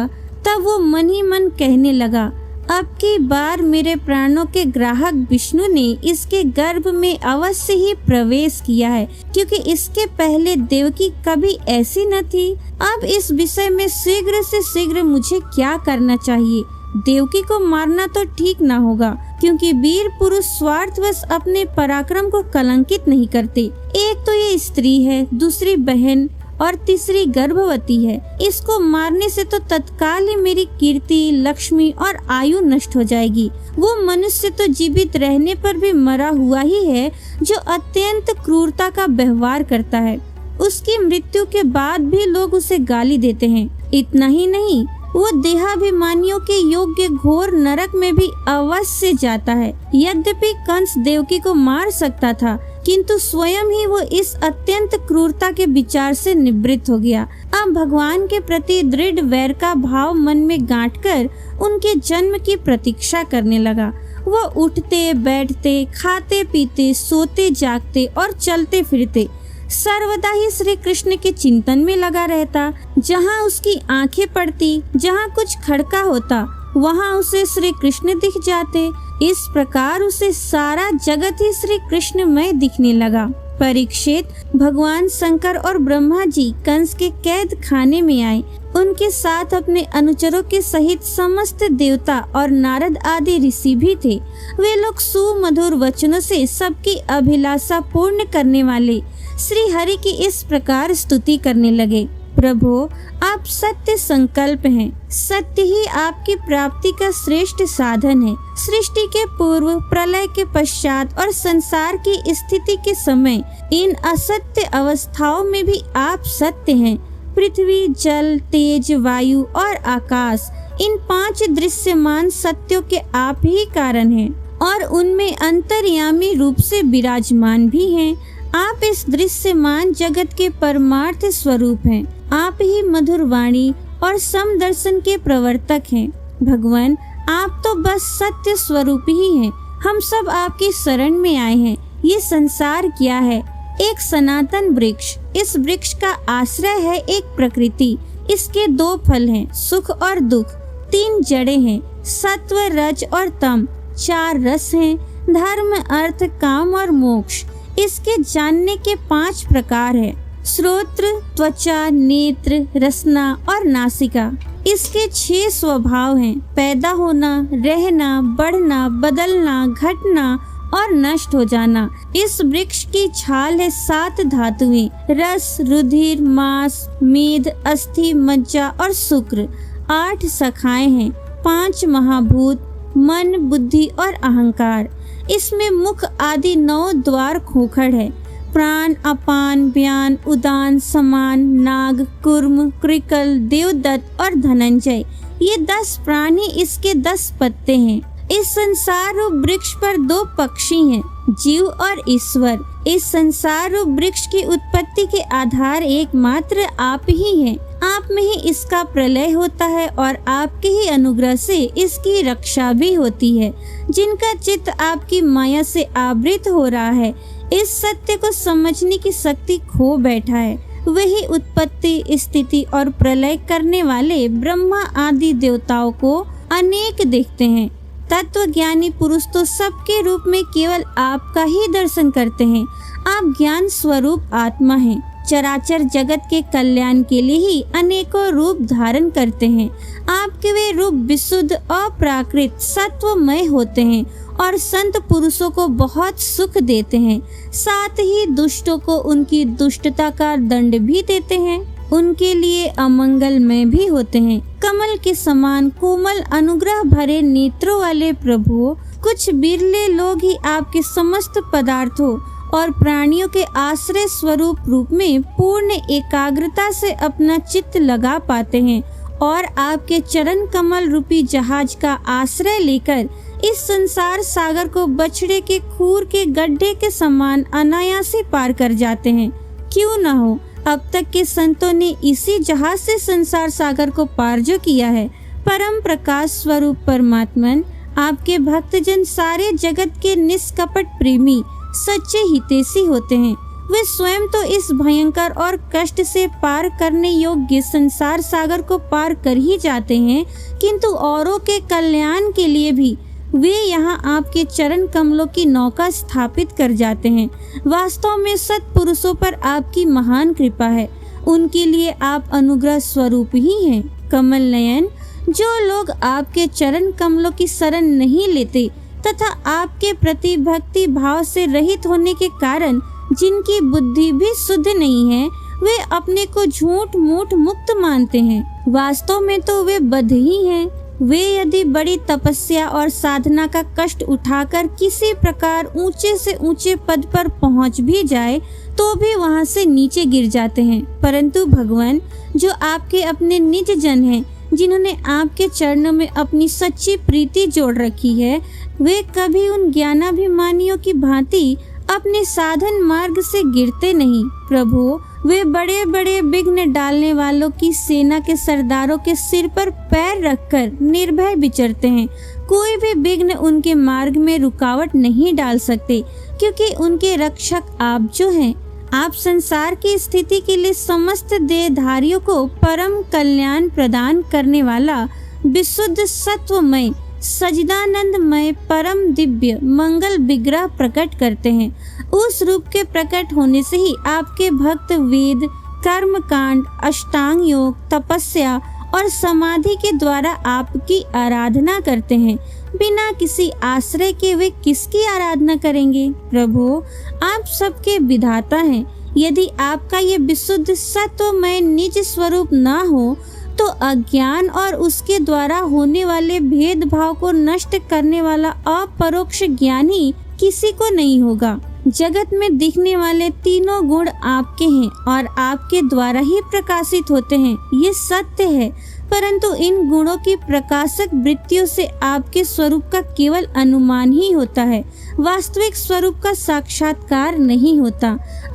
तब वो मन ही मन कहने लगा, अब की बार मेरे प्राणों के ग्राहक विष्णु ने इसके गर्भ में अवश्य ही प्रवेश किया है, क्योंकि इसके पहले देवकी कभी ऐसी न थी। अब इस विषय में शीघ्र से शीघ्र मुझे क्या करना चाहिए? देवकी को मारना तो ठीक ना होगा, क्योंकि वीर पुरुष स्वार्थवश अपने पराक्रम को कलंकित नहीं करते। एक तो ये स्त्री है, दूसरी बहन और तीसरी गर्भवती है। इसको मारने से तो तत्काल ही मेरी कीर्ति, लक्ष्मी और आयु नष्ट हो जाएगी। वो मनुष्य तो जीवित रहने पर भी मरा हुआ ही है, जो अत्यंत क्रूरता का व्यवहार करता है। उसकी मृत्यु के बाद भी लोग उसे गाली देते हैं। इतना ही नहीं, वो देहाभिमानियों के योग्य घोर नरक में भी अवश्य जाता है। यद्यपि कंस देवकी को मार सकता था, किंतु स्वयं ही वो इस अत्यंत क्रूरता के विचार से निवृत्त हो गया। अब भगवान के प्रति दृढ़ वैर का भाव मन में गांठकर उनके जन्म की प्रतीक्षा करने लगा। वो उठते बैठते, खाते पीते, सोते जागते और चलते फिरते सर्वदा ही श्री कृष्ण के चिंतन में लगा रहता। जहाँ उसकी आंखें पड़ती, जहाँ कुछ खड़का होता, वहाँ उसे श्री कृष्ण दिख जाते। इस प्रकार उसे सारा जगत ही श्री कृष्णमय दिखने लगा। परीक्षित, भगवान शंकर और ब्रह्मा जी कंस के कैद खाने में आए। उनके साथ अपने अनुचरों के सहित समस्त देवता और नारद आदि ऋषि भी थे। वे लोग सुमधुर वचनों से सबकी अभिलाषा पूर्ण करने वाले श्री हरि की इस प्रकार स्तुति करने लगे। प्रभु, आप सत्य संकल्प हैं। सत्य ही आपकी प्राप्ति का श्रेष्ठ साधन है। सृष्टि के पूर्व, प्रलय के पश्चात और संसार की स्थिति के समय इन असत्य अवस्थाओं में भी आप सत्य हैं। पृथ्वी, जल, तेज, वायु और आकाश, इन 5 दृश्यमान सत्यों के आप ही कारण हैं और उनमें अंतर्यामी रूप से विराजमान भी हैं। आप इस दृश्यमान जगत के परमार्थ स्वरूप हैं। आप ही मधुर वाणी और समदर्शन के प्रवर्तक हैं। भगवान, आप तो बस सत्य स्वरूप ही हैं। हम सब आपकी शरण में आए हैं। ये संसार क्या है? एक सनातन वृक्ष। इस वृक्ष का आश्रय है एक प्रकृति। इसके 2 फल हैं, सुख और दुख। 3 जड़ें हैं, सत्व, रज और तम। 4 रस हैं, धर्म, अर्थ, काम और मोक्ष। इसके जानने के 5 प्रकार हैं, श्रोत्र, त्वचा, नेत्र, रसना और नासिका। इसके 6 स्वभाव हैं, पैदा होना, रहना, बढ़ना, बदलना, घटना और नष्ट हो जाना। इस वृक्ष की छाल है 7 धातुएं, रस, रुधिर, मांस, मेद, अस्थि, मज्जा और शुक्र। 8 शाखाएं हैं, 5 महाभूत, मन, बुद्धि और अहंकार। इसमें मुख आदि 9 द्वार खोखड़ है, प्राण, अपान, व्यान, उदान, समान, नाग, कुर्म, कृकल, देवदत्त और धनंजय। ये 10 प्राणी, इसके 10 पत्ते हैं। इस संसार रूप वृक्ष पर 2 पक्षी हैं, जीव और ईश्वर। इस संसार रूप वृक्ष की उत्पत्ति के आधार एकमात्र आप ही हैं। आप में ही इसका प्रलय होता है और आपके ही अनुग्रह से इसकी रक्षा भी होती है। जिनका चित्त आपकी माया से आवृत हो रहा है, इस सत्य को समझने की शक्ति खो बैठा है। वही उत्पत्ति, स्थिति और प्रलय करने वाले ब्रह्मा आदि देवताओं को अनेक देखते हैं। तत्व ज्ञानी पुरुष तो सबके रूप में केवल आपका ही दर्शन करते हैं। आप ज्ञान स्वरूप आत्मा हैं। चराचर जगत के कल्याण के लिए ही अनेकों रूप धारण करते हैं। आपके वे रूप विशुद्ध, अप्राकृत, सत्वमय होते हैं और संत पुरुषों को बहुत सुख देते हैं। साथ ही दुष्टों को उनकी दुष्टता का दंड भी देते हैं। उनके लिए अमंगलमय भी होते हैं। कमल के समान कोमल अनुग्रह भरे नेत्रों वाले प्रभु, कुछ बिरले लोग ही आपके समस्त पदार्थों और प्राणियों के आश्रय स्वरूप रूप में पूर्ण एकाग्रता से अपना चित्त लगा पाते हैं और आपके चरण कमल रूपी जहाज का आश्रय लेकर इस संसार सागर को बछड़े के खूर के गड्ढे के समान अनायास पार कर जाते हैं। क्यों न हो, अब तक के संतों ने इसी जहाज से संसार सागर को पार जो किया है। परम प्रकाश स्वरूप परमात्मन, आपके भक्तजन सारे जगत के निष्कपट प्रेमी, सच्चे हितैषी होते हैं। वे स्वयं तो इस भयंकर और कष्ट से पार करने योग्य संसार सागर को पार कर ही जाते हैं, किंतु औरों के कल्याण के लिए भी वे यहाँ आपके चरण कमलों की नौका स्थापित कर जाते हैं। वास्तव में सत्पुरुषों पर आपकी महान कृपा है। उनके लिए आप अनुग्रह स्वरूप ही हैं। कमल नयन, जो लोग आपके चरण कमलों की शरण नहीं लेते तथा आपके प्रति भक्ति भाव से रहित होने के कारण जिनकी बुद्धि भी शुद्ध नहीं है, वे अपने को झूठ मूठ मुक्त मानते हैं। वास्तव में तो वे बद्ध ही हैं। वे यदि बड़ी तपस्या और साधना का कष्ट उठाकर किसी प्रकार ऊंचे से ऊंचे पद पर पहुंच भी जाए तो भी वहां से नीचे गिर जाते हैं। परंतु भगवान, जो आपके अपने निज जन हैं, जिन्होंने आपके चरणों में अपनी सच्ची प्रीति जोड़ रखी है, वे कभी उन ज्ञानाभिमानियों की भांति अपने साधन मार्ग से गिरते नहीं। प्रभु, वे बड़े बड़े विघ्न डालने वालों की सेना के सरदारों के सिर पर पैर रखकर निर्भय विचरते हैं। कोई भी विघ्न उनके मार्ग में रुकावट नहीं डाल सकते, क्योंकि उनके रक्षक आप जो हैं। आप संसार की स्थिति के लिए समस्त देहधारियों को परम कल्याण प्रदान करने वाला विशुद्ध सत्वमय सजिदानंदमय परम दिव्य मंगल विग्रह प्रकट करते हैं। उस रूप के प्रकट होने से ही आपके भक्त वेद, कर्म कांड, अष्टांग योग, तपस्या और समाधि के द्वारा आपकी आराधना करते हैं। बिना किसी आश्रय के वे किसकी आराधना करेंगे? प्रभु, आप सबके विधाता हैं। यदि आपका ये विशुद्ध सत्वमय निज स्वरूप न हो तो अज्ञान और उसके द्वारा होने वाले भेदभाव को नष्ट करने वाला अपरोक्ष ज्ञान ही किसी को नहीं होगा। जगत में दिखने वाले तीनों गुण आपके हैं और आपके द्वारा ही प्रकाशित होते हैं, ये सत्य है। परंतु इन गुणों की प्रकाशक वृत्तियों से आपके स्वरूप का केवल अनुमान ही होता है, वास्तविक स्वरूप का साक्षात्कार नहीं होता।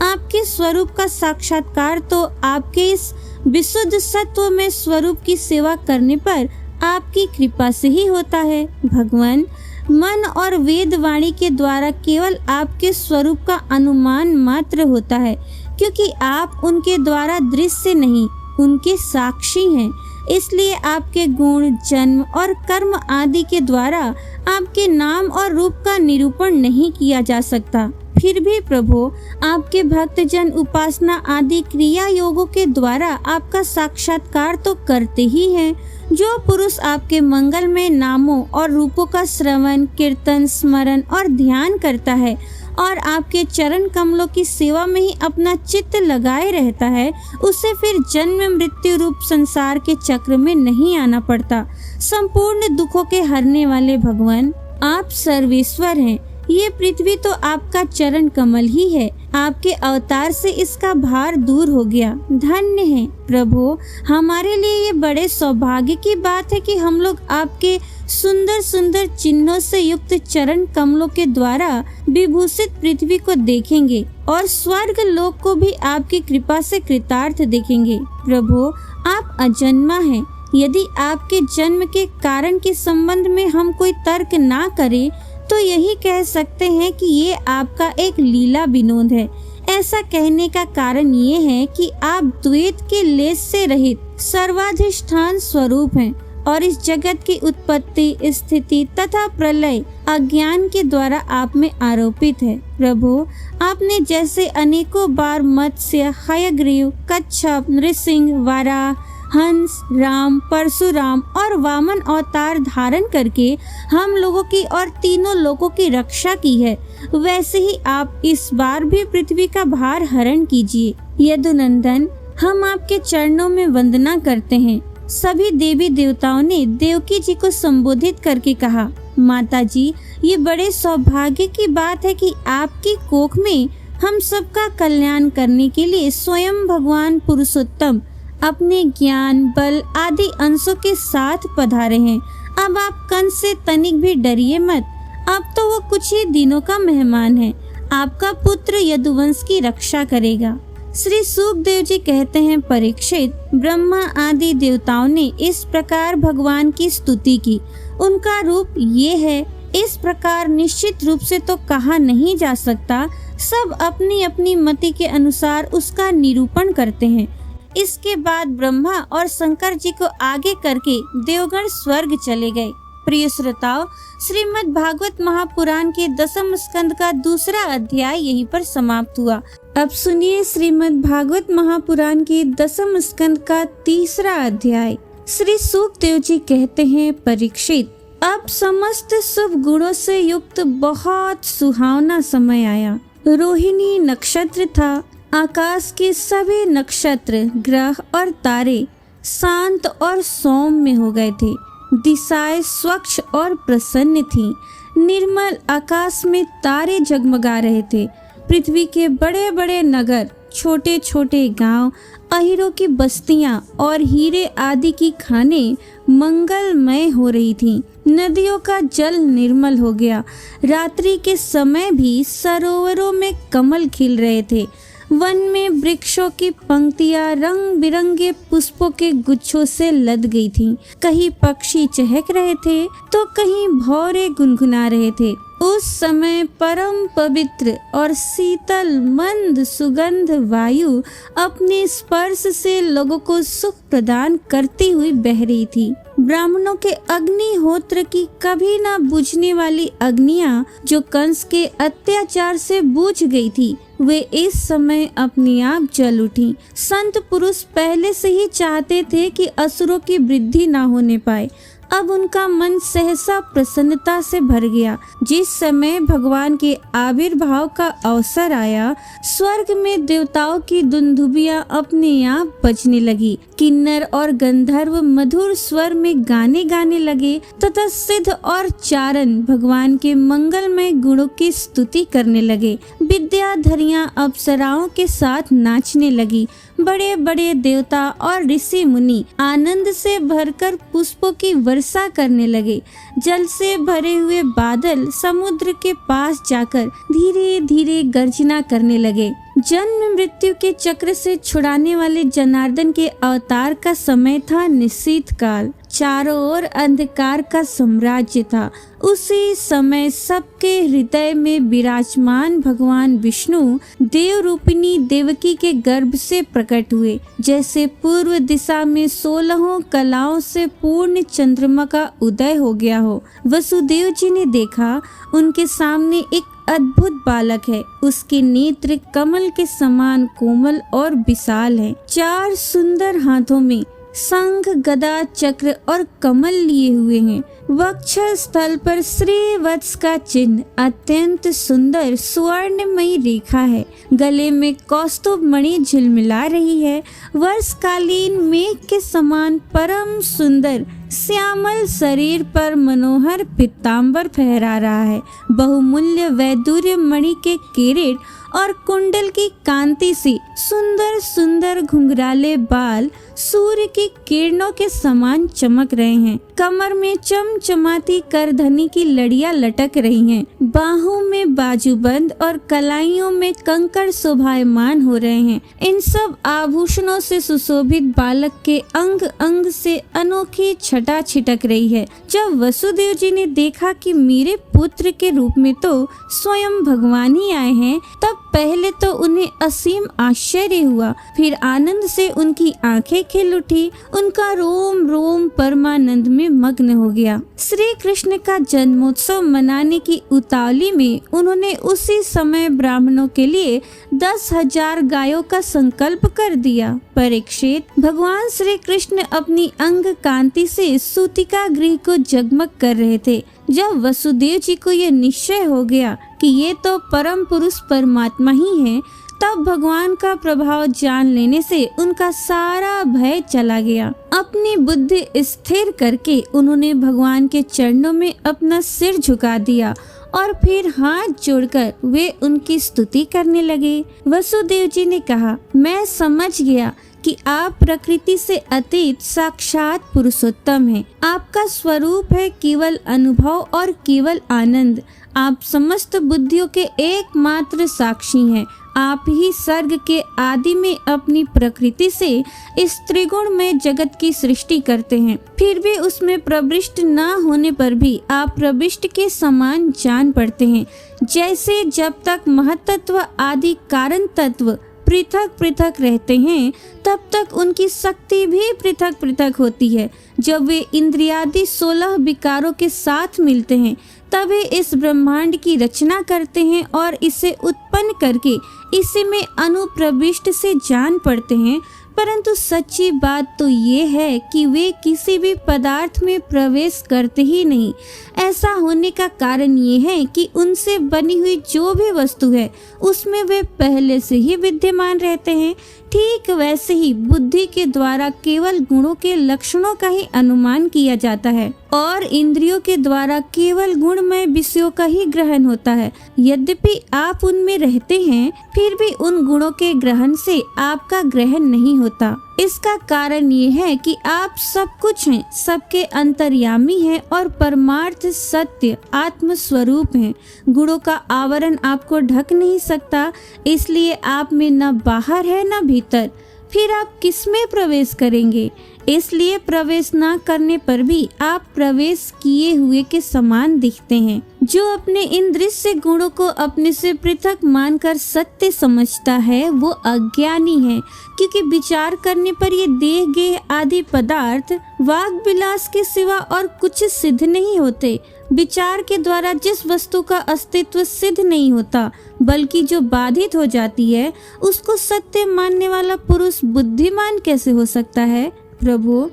आपके स्वरूप का साक्षात्कार तो आपके इस विशुद्ध सत्व में स्वरूप की सेवा करने पर आपकी कृपा से ही होता है। भगवान, मन और वेद वाणी के द्वारा केवल आपके स्वरूप का अनुमान मात्र होता है, क्योंकि आप उनके द्वारा दृश्य नहीं, उनके साक्षी हैं। इसलिए आपके गुण, जन्म और कर्म आदि के द्वारा आपके नाम और रूप का निरूपण नहीं किया जा सकता। फिर भी प्रभु, आपके भक्तजन उपासना आदि क्रिया योगों के द्वारा आपका साक्षात्कार तो करते ही हैं। जो पुरुष आपके मंगलमय नामों और रूपों का श्रवण, कीर्तन, स्मरण और ध्यान करता है और आपके चरण कमलों की सेवा में ही अपना चित्त लगाए रहता है, उसे फिर जन्म मृत्यु रूप संसार के चक्र में नहीं आना पड़ता। संपूर्ण दुखों के हरने वाले भगवान, आप सर्वेश्वर हैं। ये पृथ्वी तो आपका चरण कमल ही है। आपके अवतार से इसका भार दूर हो गया। धन्य है प्रभु, हमारे लिए ये बड़े सौभाग्य की बात है कि हम लोग आपके सुंदर सुंदर चिन्हों से युक्त चरण कमलों के द्वारा विभूषित पृथ्वी को देखेंगे और स्वर्ग लोक को भी आपकी कृपा से कृतार्थ देखेंगे। प्रभु, आप अजन्मा हैं। यदि आपके जन्म के कारण के संबंध में हम कोई तर्क ना करें तो यही कह सकते हैं कि ये आपका एक लीला विनोद है। ऐसा कहने का कारण ये है कि आप द्वैत के लेस से रहित सर्वाधिष्ठान स्वरूप हैं और इस जगत की उत्पत्ति, स्थिति तथा प्रलय अज्ञान के द्वारा आप में आरोपित है। प्रभु, आपने जैसे अनेकों बार मत्स्य, हयग्रीव, कच्छप, नृसिंह, वाराह, हंस, राम, परशुराम और वामन अवतार धारण करके हम लोगों की और तीनों लोगों की रक्षा की है, वैसे ही आप इस बार भी पृथ्वी का भार हरण कीजिए। यदुनंदन, हम आपके चरणों में वंदना करते हैं। सभी देवी देवताओं ने देवकी जी को संबोधित करके कहा, माता जी, ये बड़े सौभाग्य की बात है कि आपकी कोख में हम सबका कल्याण करने के लिए स्वयं भगवान पुरुषोत्तम अपने ज्ञान, बल आदि अंशों के साथ पधारे हैं। अब आप कंस से तनिक भी डरिए मत। अब तो वो कुछ ही दिनों का मेहमान है। आपका पुत्र यदुवंश की रक्षा करेगा। श्री सुखदेव जी कहते हैं, परीक्षित, ब्रह्मा आदि देवताओं ने इस प्रकार भगवान की स्तुति की। उनका रूप ये है, इस प्रकार निश्चित रूप से तो कहा नहीं जा सकता। सब अपनी अपनी मति के अनुसार उसका निरूपण करते हैं। इसके बाद ब्रह्मा और शंकर जी को आगे करके देवगण स्वर्ग चले गए। प्रिय श्रोताओ, श्रीमद् भागवत महापुराण के 10वें स्कंद का दूसरा अध्याय यहीं पर समाप्त हुआ। अब सुनिए श्रीमद् भागवत महापुराण के 10वें स्कंद का तीसरा अध्याय। श्री सुखदेव जी कहते हैं, परीक्षित, अब समस्त शुभ गुणों से युक्त बहुत सुहावना समय आया। रोहिणी नक्षत्र था। आकाश के सभी नक्षत्र, ग्रह और तारे शांत और सौम्य हो गए थे। दिशाएं स्वच्छ और प्रसन्न थीं। निर्मल आकाश में तारे जगमगा रहे थे। पृथ्वी के बड़े बड़े नगर, छोटे छोटे गांव, अहीरों की बस्तियां और हीरे आदि की खानें मंगलमय हो रही थीं। नदियों का जल निर्मल हो गया। रात्रि के समय भी सरोवरों में कमल खिल रहे थे। वन में वृक्षों की पंक्तियां रंग बिरंगे पुष्पों के गुच्छों से लद गई थीं। कहीं पक्षी चहक रहे थे तो कहीं भौरे गुनगुना रहे थे। उस समय परम पवित्र और शीतल मंद सुगंध वायु अपने स्पर्श से लोगों को सुख प्रदान करती हुई बह रही थी। ब्राह्मणों के अग्निहोत्र की कभी ना बुझने वाली अग्नियां जो कंस के अत्याचार से बुझ गई थी, वे इस समय अपने आप जल उठी। संत पुरुष पहले से ही चाहते थे कि असुरों की वृद्धि ना होने पाए, अब उनका मन सहसा प्रसन्नता से भर गया। जिस समय भगवान के आविर्भाव का अवसर आया, स्वर्ग में देवताओं की दुंदुभियां अपने आप बजने लगी। किन्नर और गंधर्व मधुर स्वर में गाने गाने लगे तथा सिद्ध और चारण भगवान के मंगलमय गुणों की स्तुति करने लगे। विद्याधरियां अप्सराओं के साथ नाचने लगी। बड़े बड़े देवता और ऋषि मुनि आनंद से भरकर पुष्पों की वर्षा करने लगे। जल से भरे हुए बादल समुद्र के पास जाकर धीरे धीरे गर्जना करने लगे। जन्म मृत्यु के चक्र से छुड़ाने वाले जनार्दन के अवतार का समय था निशीथ काल। चारों ओर अंधकार का साम्राज्य था। उसी समय सबके हृदय में विराजमान भगवान विष्णु देव रूपिणी देवकी के गर्भ से प्रकट हुए। जैसे पूर्व दिशा में 16 कलाओं से पूर्ण चंद्रमा का उदय हो गया हो। वसुदेव जी ने देखा, उनके सामने एक अद्भुत बालक है। उसके नेत्र कमल के समान कोमल और विशाल हैं। 4 सुंदर हाथों में शंख, गदा, चक्र और कमल लिए हुए हैं। वक्ष स्थल पर श्रीवत्स का चिन्ह, अत्यंत सुंदर स्वर्णमयी रेखा है। गले में कौस्तुभ मणि झिलमिला रही है। वर्षकालीन मेघ के समान परम सुंदर श्यामल शरीर पर मनोहर पीतांबर फहरा रहा है। बहुमूल्य वैदूर्य मणि के किरीट और कुंडल की कांति से सुंदर सुंदर घुंघराले बाल सूर्य की किरणों के समान चमक रहे हैं। कमर में चमचमाती करधनी की लड़ियां लटक रही हैं। बाहों में बाजूबंद और कलाइयों में कंकड़ शोभायमान हो रहे हैं। इन सब आभूषणों से सुशोभित बालक के अंग अंग से अनोखी छटा छिटक रही है। जब वसुदेव जी ने देखा कि मेरे पुत्र के रूप में तो स्वयं भगवान ही आए हैं, तब पहले तो उन्हें असीम आश्चर्य हुआ। फिर आनंद से उनकी आंखें खिल उठी। उनका रोम रोम परमानंद में मग्न हो गया। श्री कृष्ण का जन्मोत्सव मनाने की उतावली में उन्होंने उसी समय ब्राह्मणों के लिए 10,000 गायों का संकल्प कर दिया। परीक्षित, भगवान श्री कृष्ण अपनी अंग कांति से सूतिका गृह को जगमग कर रहे थे। जब वसुदेव जी को यह निश्चय हो गया कि ये तो परम पुरुष परमात्मा ही हैं, तब भगवान का प्रभाव जान लेने से उनका सारा भय चला गया। अपनी बुद्धि स्थिर करके उन्होंने भगवान के चरणों में अपना सिर झुका दिया और फिर हाथ जोड़कर वे उनकी स्तुति करने लगे। वसुदेव जी ने कहा, मैं समझ गया कि आप प्रकृति से अतीत साक्षात पुरुषोत्तम हैं। आपका स्वरूप है केवल अनुभव और केवल आनंद। आप समस्त बुद्धियों के एकमात्र साक्षी हैं। आप ही सर्ग के आदि में अपनी प्रकृति से इस त्रिगुण में जगत की सृष्टि करते हैं। फिर भी उसमें प्रविष्ट न होने पर भी आप प्रविष्ट के समान जान पड़ते हैं। जैसे जब तक महत्त्व आदि कारण तत्व पृथक पृथक रहते हैं, तब तक उनकी शक्ति भी पृथक पृथक होती है। जब वे इंद्रियादि 16 विकारों के साथ मिलते हैं, तब वे इस ब्रह्मांड की रचना करते हैं और इसे उत्पन्न करके इसी में अनुप्रविष्ट से जान पड़ते हैं। परंतु सच्ची बात तो ये है कि वे किसी भी पदार्थ में प्रवेश करते ही नहीं। ऐसा होने का कारण ये है कि उनसे बनी हुई जो भी वस्तु है, उसमें वे पहले से ही विद्यमान रहते हैं। ठीक वैसे ही बुद्धि के द्वारा केवल गुणों के लक्षणों का ही अनुमान किया जाता है और इंद्रियों के द्वारा केवल गुणमय विषयों का ही ग्रहण होता है। यद्यपि आप उनमें रहते हैं, फिर भी उन गुणों के ग्रहण से आपका ग्रहण नहीं होता। इसका कारण ये है कि आप सब कुछ हैं, सबके अंतर्यामी हैं और परमार्थ सत्य आत्म स्वरूप हैं। गुणों का आवरण आपको ढक नहीं सकता, इसलिए आप में न बाहर है न भीतर। फिर आप किसमें प्रवेश करेंगे? इसलिए प्रवेश न करने पर भी आप प्रवेश किए हुए के समान दिखते हैं। जो अपने इन दृश्य गुणों को अपने से पृथक मानकर सत्य समझता है, वो अज्ञानी है, क्योंकि विचार करने पर ये देह गेह आदि पदार्थ वाग विलास के सिवा और कुछ सिद्ध नहीं होते। विचार के द्वारा जिस वस्तु का अस्तित्व सिद्ध नहीं होता, बल्कि जो बाधित हो जाती है, उसको सत्य मानने वाला पुरुष बुद्धिमान कैसे हो सकता है? प्रभु,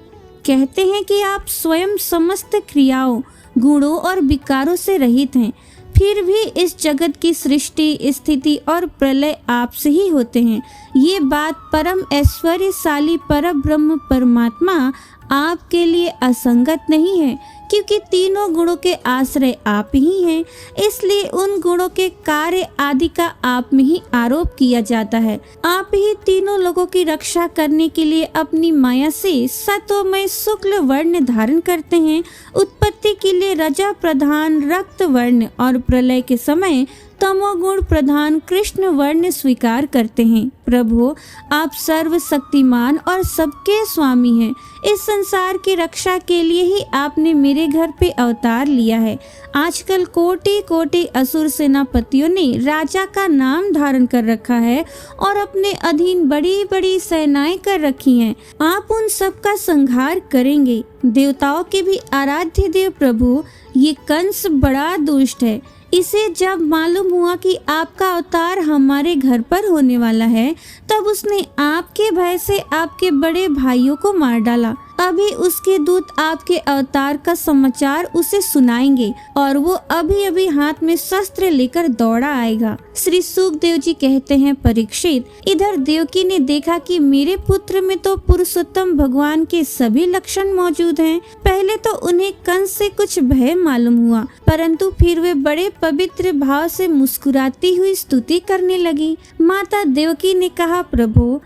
कहते हैं कि आप स्वयं समस्त क्रियाओं, गुणों और विकारों से रहित हैं, फिर भी इस जगत की सृष्टि, स्थिति और प्रलय आपसे ही होते हैं। ये बात परम ऐश्वर्यशाली परब्रह्म परमात्मा आपके लिए असंगत नहीं है, क्योंकि तीनों गुणों के आश्रय आप ही हैं। इसलिए उन गुणों के कार्य आदि का आप में ही आरोप किया जाता है। आप ही तीनों लोगों की रक्षा करने के लिए अपनी माया से सत्वमय शुक्ल वर्ण धारण करते हैं, उत्पत्ति के लिए रजा प्रधान रक्त वर्ण और प्रलय के समय तमोगुण प्रधान कृष्ण वर्ण स्वीकार करते हैं। प्रभु, आप सर्वशक्तिमान और सबके स्वामी हैं। इस संसार की रक्षा के लिए ही आपने मेरे घर पे अवतार लिया है। आजकल कोटि कोटि असुर सेनापतियों ने राजा का नाम धारण कर रखा है और अपने अधीन बड़ी बड़ी सेनाएं कर रखी हैं। आप उन सब का संहार करेंगे। देवताओं के भी आराध्य देव प्रभु, ये कंस बड़ा दुष्ट है। इसे जब मालूम हुआ कि आपका अवतार हमारे घर पर होने वाला है, तब उसने आपके भय से आपके बड़े भाइयों को मार डाला। अभी उसके दूत आपके अवतार का समाचार उसे सुनाएंगे और वो अभी अभी हाथ में शस्त्र लेकर दौड़ा आएगा। श्री सुखदेव जी कहते हैं, परीक्षित, इधर देवकी ने देखा कि मेरे पुत्र में तो पुरुषोत्तम भगवान के सभी लक्षण मौजूद हैं। पहले तो उन्हें कंस से कुछ भय मालूम हुआ, परंतु फिर वे बड़े पवित्र भाव से मुस्कुराती हुई स्तुति करने लगी। माता देवकी ने कहा, प्रभु,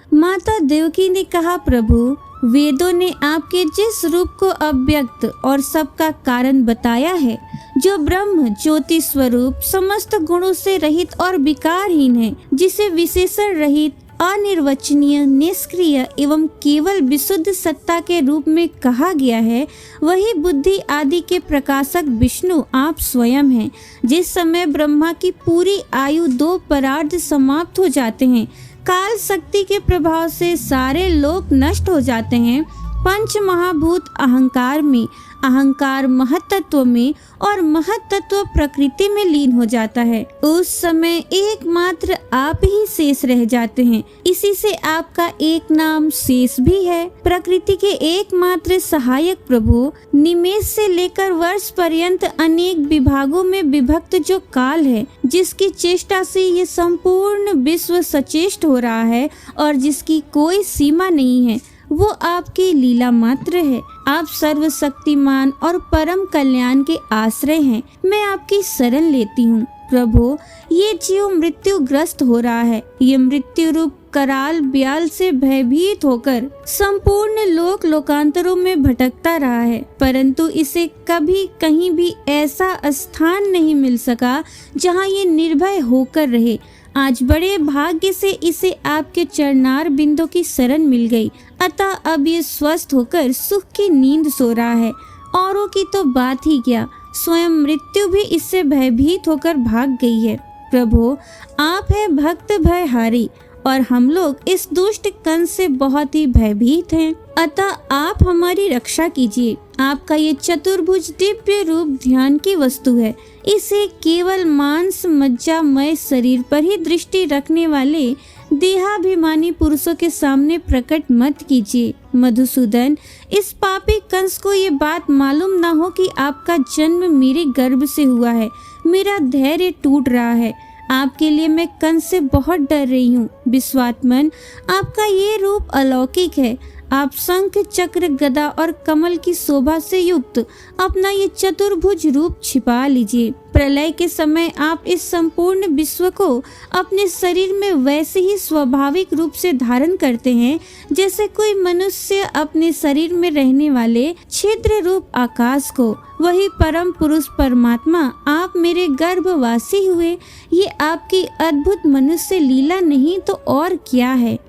वेदों ने आपके जिस रूप को अव्यक्त और सबका कारण बताया है, जो ब्रह्म ज्योति स्वरूप समस्त गुणों से रहित और विकारहीन है, जिसे विशेषण रहित, अनिर्वचनीय, निष्क्रिय एवं केवल विशुद्ध सत्ता के रूप में कहा गया है, वही बुद्धि आदि के प्रकाशक विष्णु आप स्वयं हैं। जिस समय ब्रह्मा की पूरी आयु 2 परार्ध समाप्त हो जाते हैं, काल शक्ति के प्रभाव से सारे लोक नष्ट हो जाते हैं, पंच महाभूत अहंकार में, अहंकार महत्त्व में और महत्त्व प्रकृति में लीन हो जाता है, उस समय एकमात्र आप ही शेष रह जाते हैं। इसी से आपका एक नाम शेष भी है। प्रकृति के एकमात्र सहायक प्रभु, निमेष से लेकर वर्ष पर्यंत अनेक विभागों में विभक्त जो काल है, जिसकी चेष्टा से ये संपूर्ण विश्व सचेष्ट हो रहा है और जिसकी कोई सीमा नहीं है, वो आपकी लीला मात्र है। आप सर्वशक्तिमान और परम कल्याण के आश्रय हैं। मैं आपकी शरण लेती हूँ। प्रभु, ये जीव मृत्यु ग्रस्त हो रहा है। ये मृत्यु रूप कराल ब्याल से भयभीत होकर संपूर्ण लोक लोकांतरों में भटकता रहा है, परंतु इसे कभी कहीं भी ऐसा स्थान नहीं मिल सका जहाँ ये निर्भय होकर रहे। आज बड़े भाग्य से इसे आपके चरणार बिंदु की शरण मिल गई, अतः अब ये स्वस्थ होकर सुख की नींद सो रहा है। औरों की तो बात ही क्या, स्वयं मृत्यु भी इससे भयभीत होकर भाग गई है। प्रभु, आप है भक्त भयहारी और हम लोग इस दुष्ट कंस से बहुत ही भयभीत हैं, अतः आप हमारी रक्षा कीजिए। आपका ये चतुर्भुज दिव्य रूप ध्यान की वस्तु है। इसे केवल मांस मज्जामय शरीर पर ही दृष्टि रखने वाले देहाभिमानी पुरुषों के सामने प्रकट मत कीजिए। मधुसूदन, इस पापी कंस को ये बात मालूम ना हो कि आपका जन्म मेरे गर्भ से हुआ है। मेरा धैर्य टूट रहा है। आपके लिए मैं कंस से बहुत डर रही हूँ। विश्वात्मन, आपका ये रूप अलौकिक है। आप शंख चक्र गदा और कमल की शोभा से युक्त अपना ये चतुर्भुज रूप छिपा लीजिए। प्रलय के समय आप इस संपूर्ण विश्व को अपने शरीर में वैसे ही स्वाभाविक रूप से धारण करते हैं जैसे कोई मनुष्य अपने शरीर में रहने वाले छिद्र रूप आकाश को। वही परम पुरुष परमात्मा आप मेरे गर्भवासी हुए। ये आपकी अद्भुत मनुष्य लीला नहीं तो और क्या है।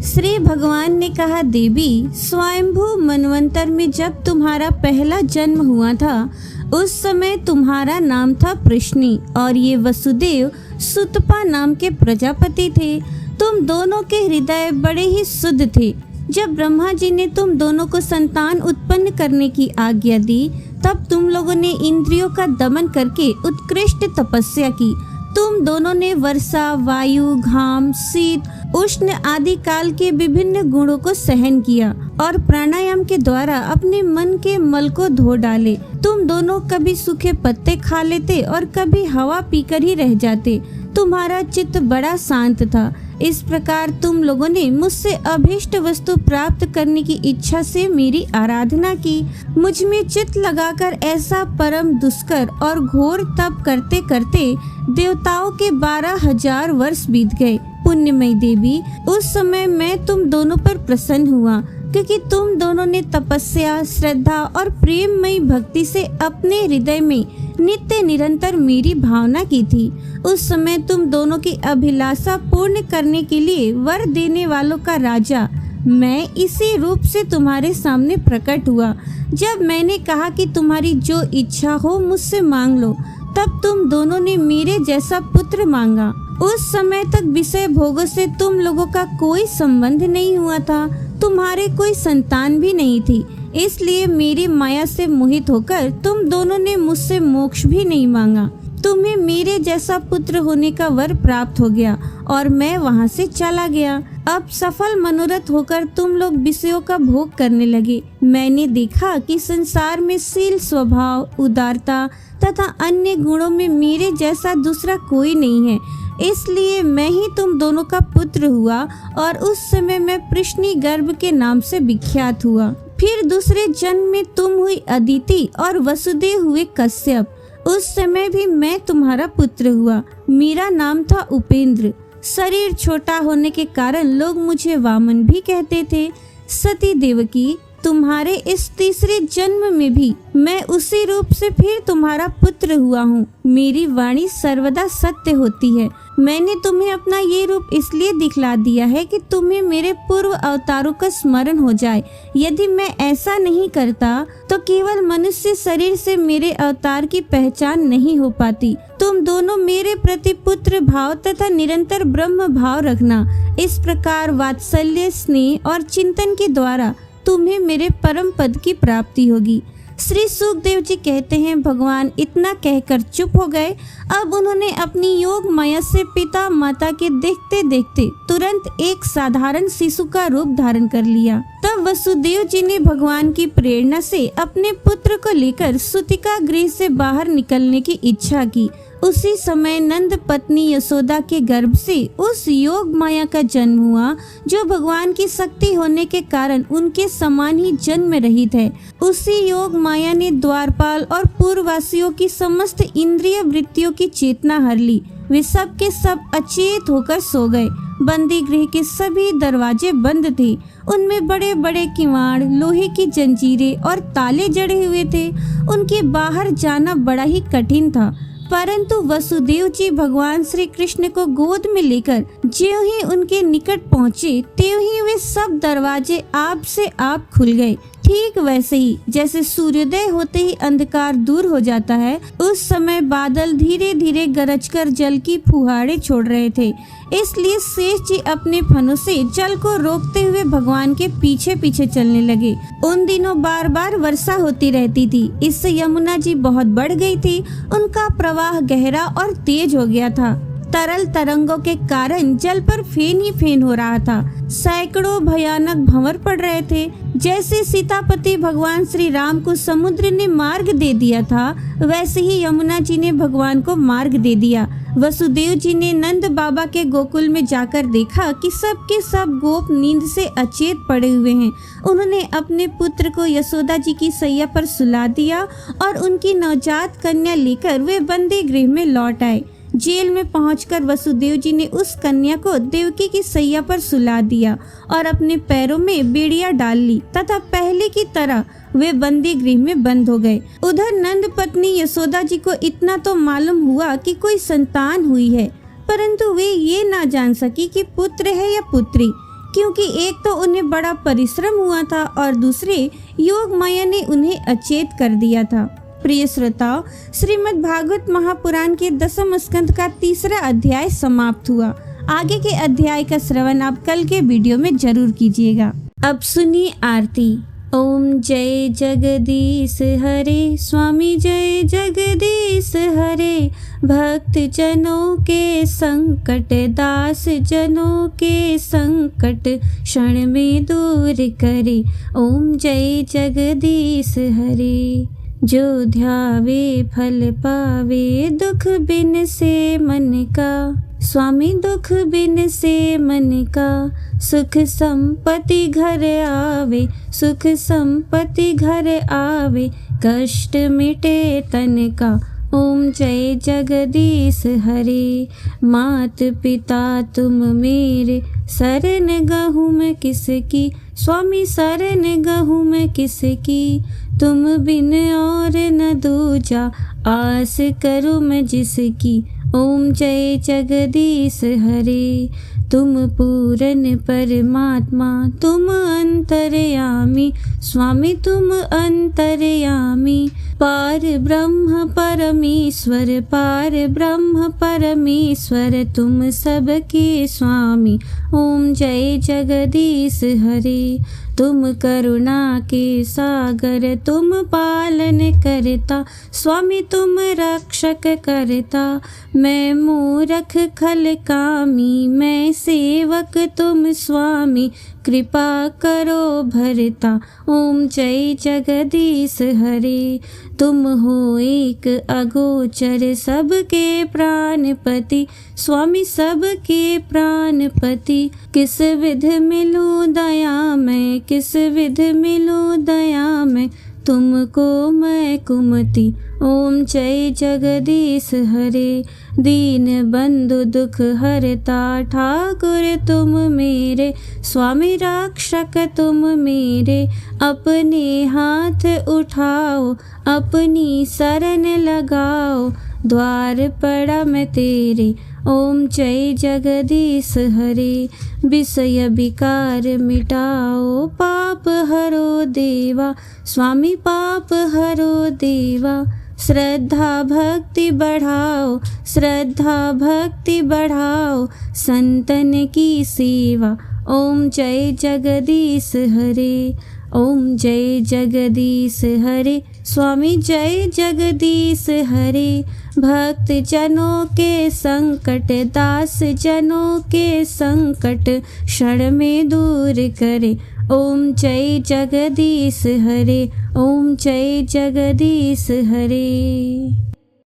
श्री भगवान ने कहा, देवी, स्वयंभू मनवंतर में जब तुम्हारा पहला जन्म हुआ था, उस समय तुम्हारा नाम था प्रश्नि और ये वसुदेव सुतपा नाम के प्रजापति थे। तुम दोनों के हृदय बड़े ही शुद्ध थे। जब ब्रह्मा जी ने तुम दोनों को संतान उत्पन्न करने की आज्ञा दी, तब तुम लोगों ने इंद्रियों का दमन करके उत्कृष्ट तपस्या की। तुम दोनों ने वर्षा, वायु, घाम, शीत उष्ण आदि काल के विभिन्न गुणों को सहन किया और प्राणायाम के द्वारा अपने मन के मल को धो डाले। तुम दोनों कभी सूखे पत्ते खा लेते और कभी हवा पीकर ही रह जाते। तुम्हारा चित्त बड़ा शांत था। इस प्रकार तुम लोगों ने मुझसे अभीष्ट वस्तु प्राप्त करने की इच्छा से मेरी आराधना की। मुझ में चित्त लगाकर ऐसा परम दुष्कर और घोर तप करते करते देवताओं के 12,000 वर्ष बीत गए। पुण्यमयी देवी, उस समय मैं तुम दोनों पर प्रसन्न हुआ, क्योंकि तुम दोनों ने तपस्या, श्रद्धा और प्रेममयी भक्ति से अपने हृदय में नित्य निरंतर मेरी भावना की थी। उस समय तुम दोनों की अभिलाषा पूर्ण करने के लिए वर देने वालों का राजा मैं इसी रूप से तुम्हारे सामने प्रकट हुआ। जब मैंने कहा कि तुम्हारी जो इच्छा हो मुझसे मांग लो, तब तुम दोनों ने मेरे जैसा पुत्र मांगा। उस समय तक विषय भोगों से तुम लोगों का कोई संबंध नहीं हुआ था, तुम्हारे कोई संतान भी नहीं थी। इसलिए मेरी माया से मोहित होकर तुम दोनों ने मुझसे मोक्ष भी नहीं मांगा। तुम्हें मेरे जैसा पुत्र होने का वर प्राप्त हो गया और मैं वहां से चला गया। अब सफल मनोरथ होकर तुम लोग विषयों का भोग करने लगे। मैंने देखा कि संसार में शील, स्वभाव, उदारता तथा अन्य गुणों में मेरे जैसा दूसरा कोई नहीं है। इसलिए मैं ही तुम दोनों का पुत्र हुआ और उस समय मैं पृश्नी गर्भ के नाम से विख्यात हुआ। फिर दूसरे जन्म में तुम हुई अदिति और वसुदेव हुए कश्यप। उस समय भी मैं तुम्हारा पुत्र हुआ। मेरा नाम था उपेंद्र। शरीर छोटा होने के कारण लोग मुझे वामन भी कहते थे। सती देवकी, तुम्हारे इस तीसरे जन्म में भी मैं उसी रूप से फिर तुम्हारा पुत्र हुआ हूँ। मेरी वाणी सर्वदा सत्य होती है। मैंने तुम्हें अपना ये रूप इसलिए दिखला दिया है कि तुम्हें मेरे पूर्व अवतारों का स्मरण हो जाए। यदि मैं ऐसा नहीं करता तो केवल मनुष्य शरीर से मेरे अवतार की पहचान नहीं हो पाती। तुम दोनों मेरे प्रति पुत्र भाव तथा निरंतर ब्रह्म भाव रखना। इस प्रकार वात्सल्य, स्नेह और चिंतन के द्वारा तुम्हें मेरे परम पद की प्राप्ति होगी। श्री सुखदेव जी कहते हैं, भगवान इतना कहकर चुप हो गए। अब उन्होंने अपनी योग माया से पिता माता के देखते देखते तुरंत एक साधारण शिशु का रूप धारण कर लिया। तब वसुदेव जी ने भगवान की प्रेरणा से अपने पुत्र को लेकर सूतिका गृह से बाहर निकलने की इच्छा की। उसी समय नंद पत्नी यशोदा के गर्भ से उस योग माया का जन्म हुआ, जो भगवान की शक्ति होने के कारण उनके समान ही जन्म रहित है। उसी योग माया ने द्वारपाल और पूर्ववासियों की समस्त इंद्रिय वृत्तियों की चेतना हर ली। वे सब के सब अचेत होकर सो गए। बंदी गृह के सभी दरवाजे बंद थे। उनमें बड़े बड़े किवाड़, लोहे की जंजीरें और ताले जड़े हुए थे। उनके बाहर जाना बड़ा ही कठिन था। परंतु वसुदेव जी भगवान श्री कृष्ण को गोद में लेकर ज्यों ही उनके निकट पहुँचे, त्यों ही वे सब दरवाजे आप से आप खुल गए। ठीक वैसे ही जैसे सूर्योदय होते ही अंधकार दूर हो जाता है, उस समय बादल धीरे धीरे गरजकर जल की फुहारें छोड़ रहे थे। इसलिए शेष जी अपने फनों से जल को रोकते हुए भगवान के पीछे पीछे चलने लगे। उन दिनों बार बार वर्षा होती रहती थी। इससे यमुना जी बहुत बढ़ गई थी। उनका प्रवाह गहरा और तेज हो गया था। तरल तरंगों के कारण जल पर फेन ही फेन हो रहा था। सैकड़ों भयानक भंवर पड़ रहे थे। जैसे सीतापति भगवान श्री राम को समुद्र ने मार्ग दे दिया था, वैसे ही यमुना जी ने भगवान को मार्ग दे दिया। वसुदेव जी ने नंद बाबा के गोकुल में जाकर देखा कि सब के सब गोप नींद से अचेत पड़े हुए हैं। उन्होंने अपने पुत्र को यशोदा जी की सैया पर सुला दिया और उनकी नवजात कन्या लेकर वे बंदी गृह में लौट आए। जेल में पहुंचकर वसुदेव जी ने उस कन्या को देवकी की सैया पर सुला दिया और अपने पैरों में बेड़िया डाल ली तथा पहले की तरह वे बंदी गृह में बंद हो गए। उधर नंद पत्नी यशोदा जी को इतना तो मालूम हुआ कि कोई संतान हुई है, परंतु वे ये ना जान सकी कि पुत्र है या पुत्री, क्योंकि एक तो उन्हें बड़ा परिश्रम हुआ था और दूसरे योग माया ने उन्हें अचेत कर दिया था। प्रिय श्रोताओ, श्रीमद् भागवत महापुराण के 10वें स्कंद का 3रा अध्याय समाप्त हुआ। आगे के अध्याय का श्रवण आप कल के वीडियो में जरूर कीजिएगा। अब सुनिए आरती। ओम जय जगदीश हरे, स्वामी जय जगदीश हरे। भक्त जनों के संकट, दास जनों के संकट क्षण में दूर करे। ओम जय जगदीश हरे। जो ध्यावे फल पावे, दुख बिन से मन का। स्वामी दुख बिन से मन का, सुख संपत्ति घर आवे, सुख संपत्ति घर आवे, कष्ट मिटे तन का। ओम जय जगदीश हरे। मात पिता तुम मेरे, शरण गहूँ मैं किसकी। स्वामी शरण गहूँ मैं किसकी, तुम बिन और न दूजा, आस करूँ मैं जिसकी। ओम जय जगदीश हरे। तुम पूरन परमात्मा, तुम अंतर्यामी। स्वामी तुम अंतर्यामी, पार ब्रह्म परमेश्वर, पार ब्रह्म परमेश्वर, तुम सबके स्वामी। ओम जय जगदीश हरे। तुम करुणा के सागर, तुम पालन करता। स्वामी तुम रक्षक करता। मैं मूरख खल कामी, मैं सेवक तुम स्वामी, कृपा करो भरता। ओम जय जगदीश हरे। तुम हो एक अगोचर, सबके प्राणपति। स्वामी सबके प्राणपति, किस विध मिलूं दया मैं, किस विध मिलूं दया मैं, तुमको मैं कुमति। ओम जय जगदीश हरे। दीन बंधु दुख हरता, ठाकुर तुम मेरे। स्वामी रक्षक तुम मेरे, अपने हाथ उठाओ, अपनी शरण लगाओ, द्वार पड़ा मैं तेरे। ओम जय जगदीश हरे। विषय विकार मिटाओ, पाप हरो देवा। स्वामी पाप हरो देवा। श्रद्धा भक्ति बढ़ाओ, श्रद्धा भक्ति बढ़ाओ, संतन की सेवा। ओम जय जगदीश हरे। ओम जय जगदीश हरे। स्वामी जय जगदीश हरे। भक्त जनों के संकट, दास जनों के संकट क्षण में दूर करे। ओम जय जगदीश हरे। ओम जय जगदीश हरे।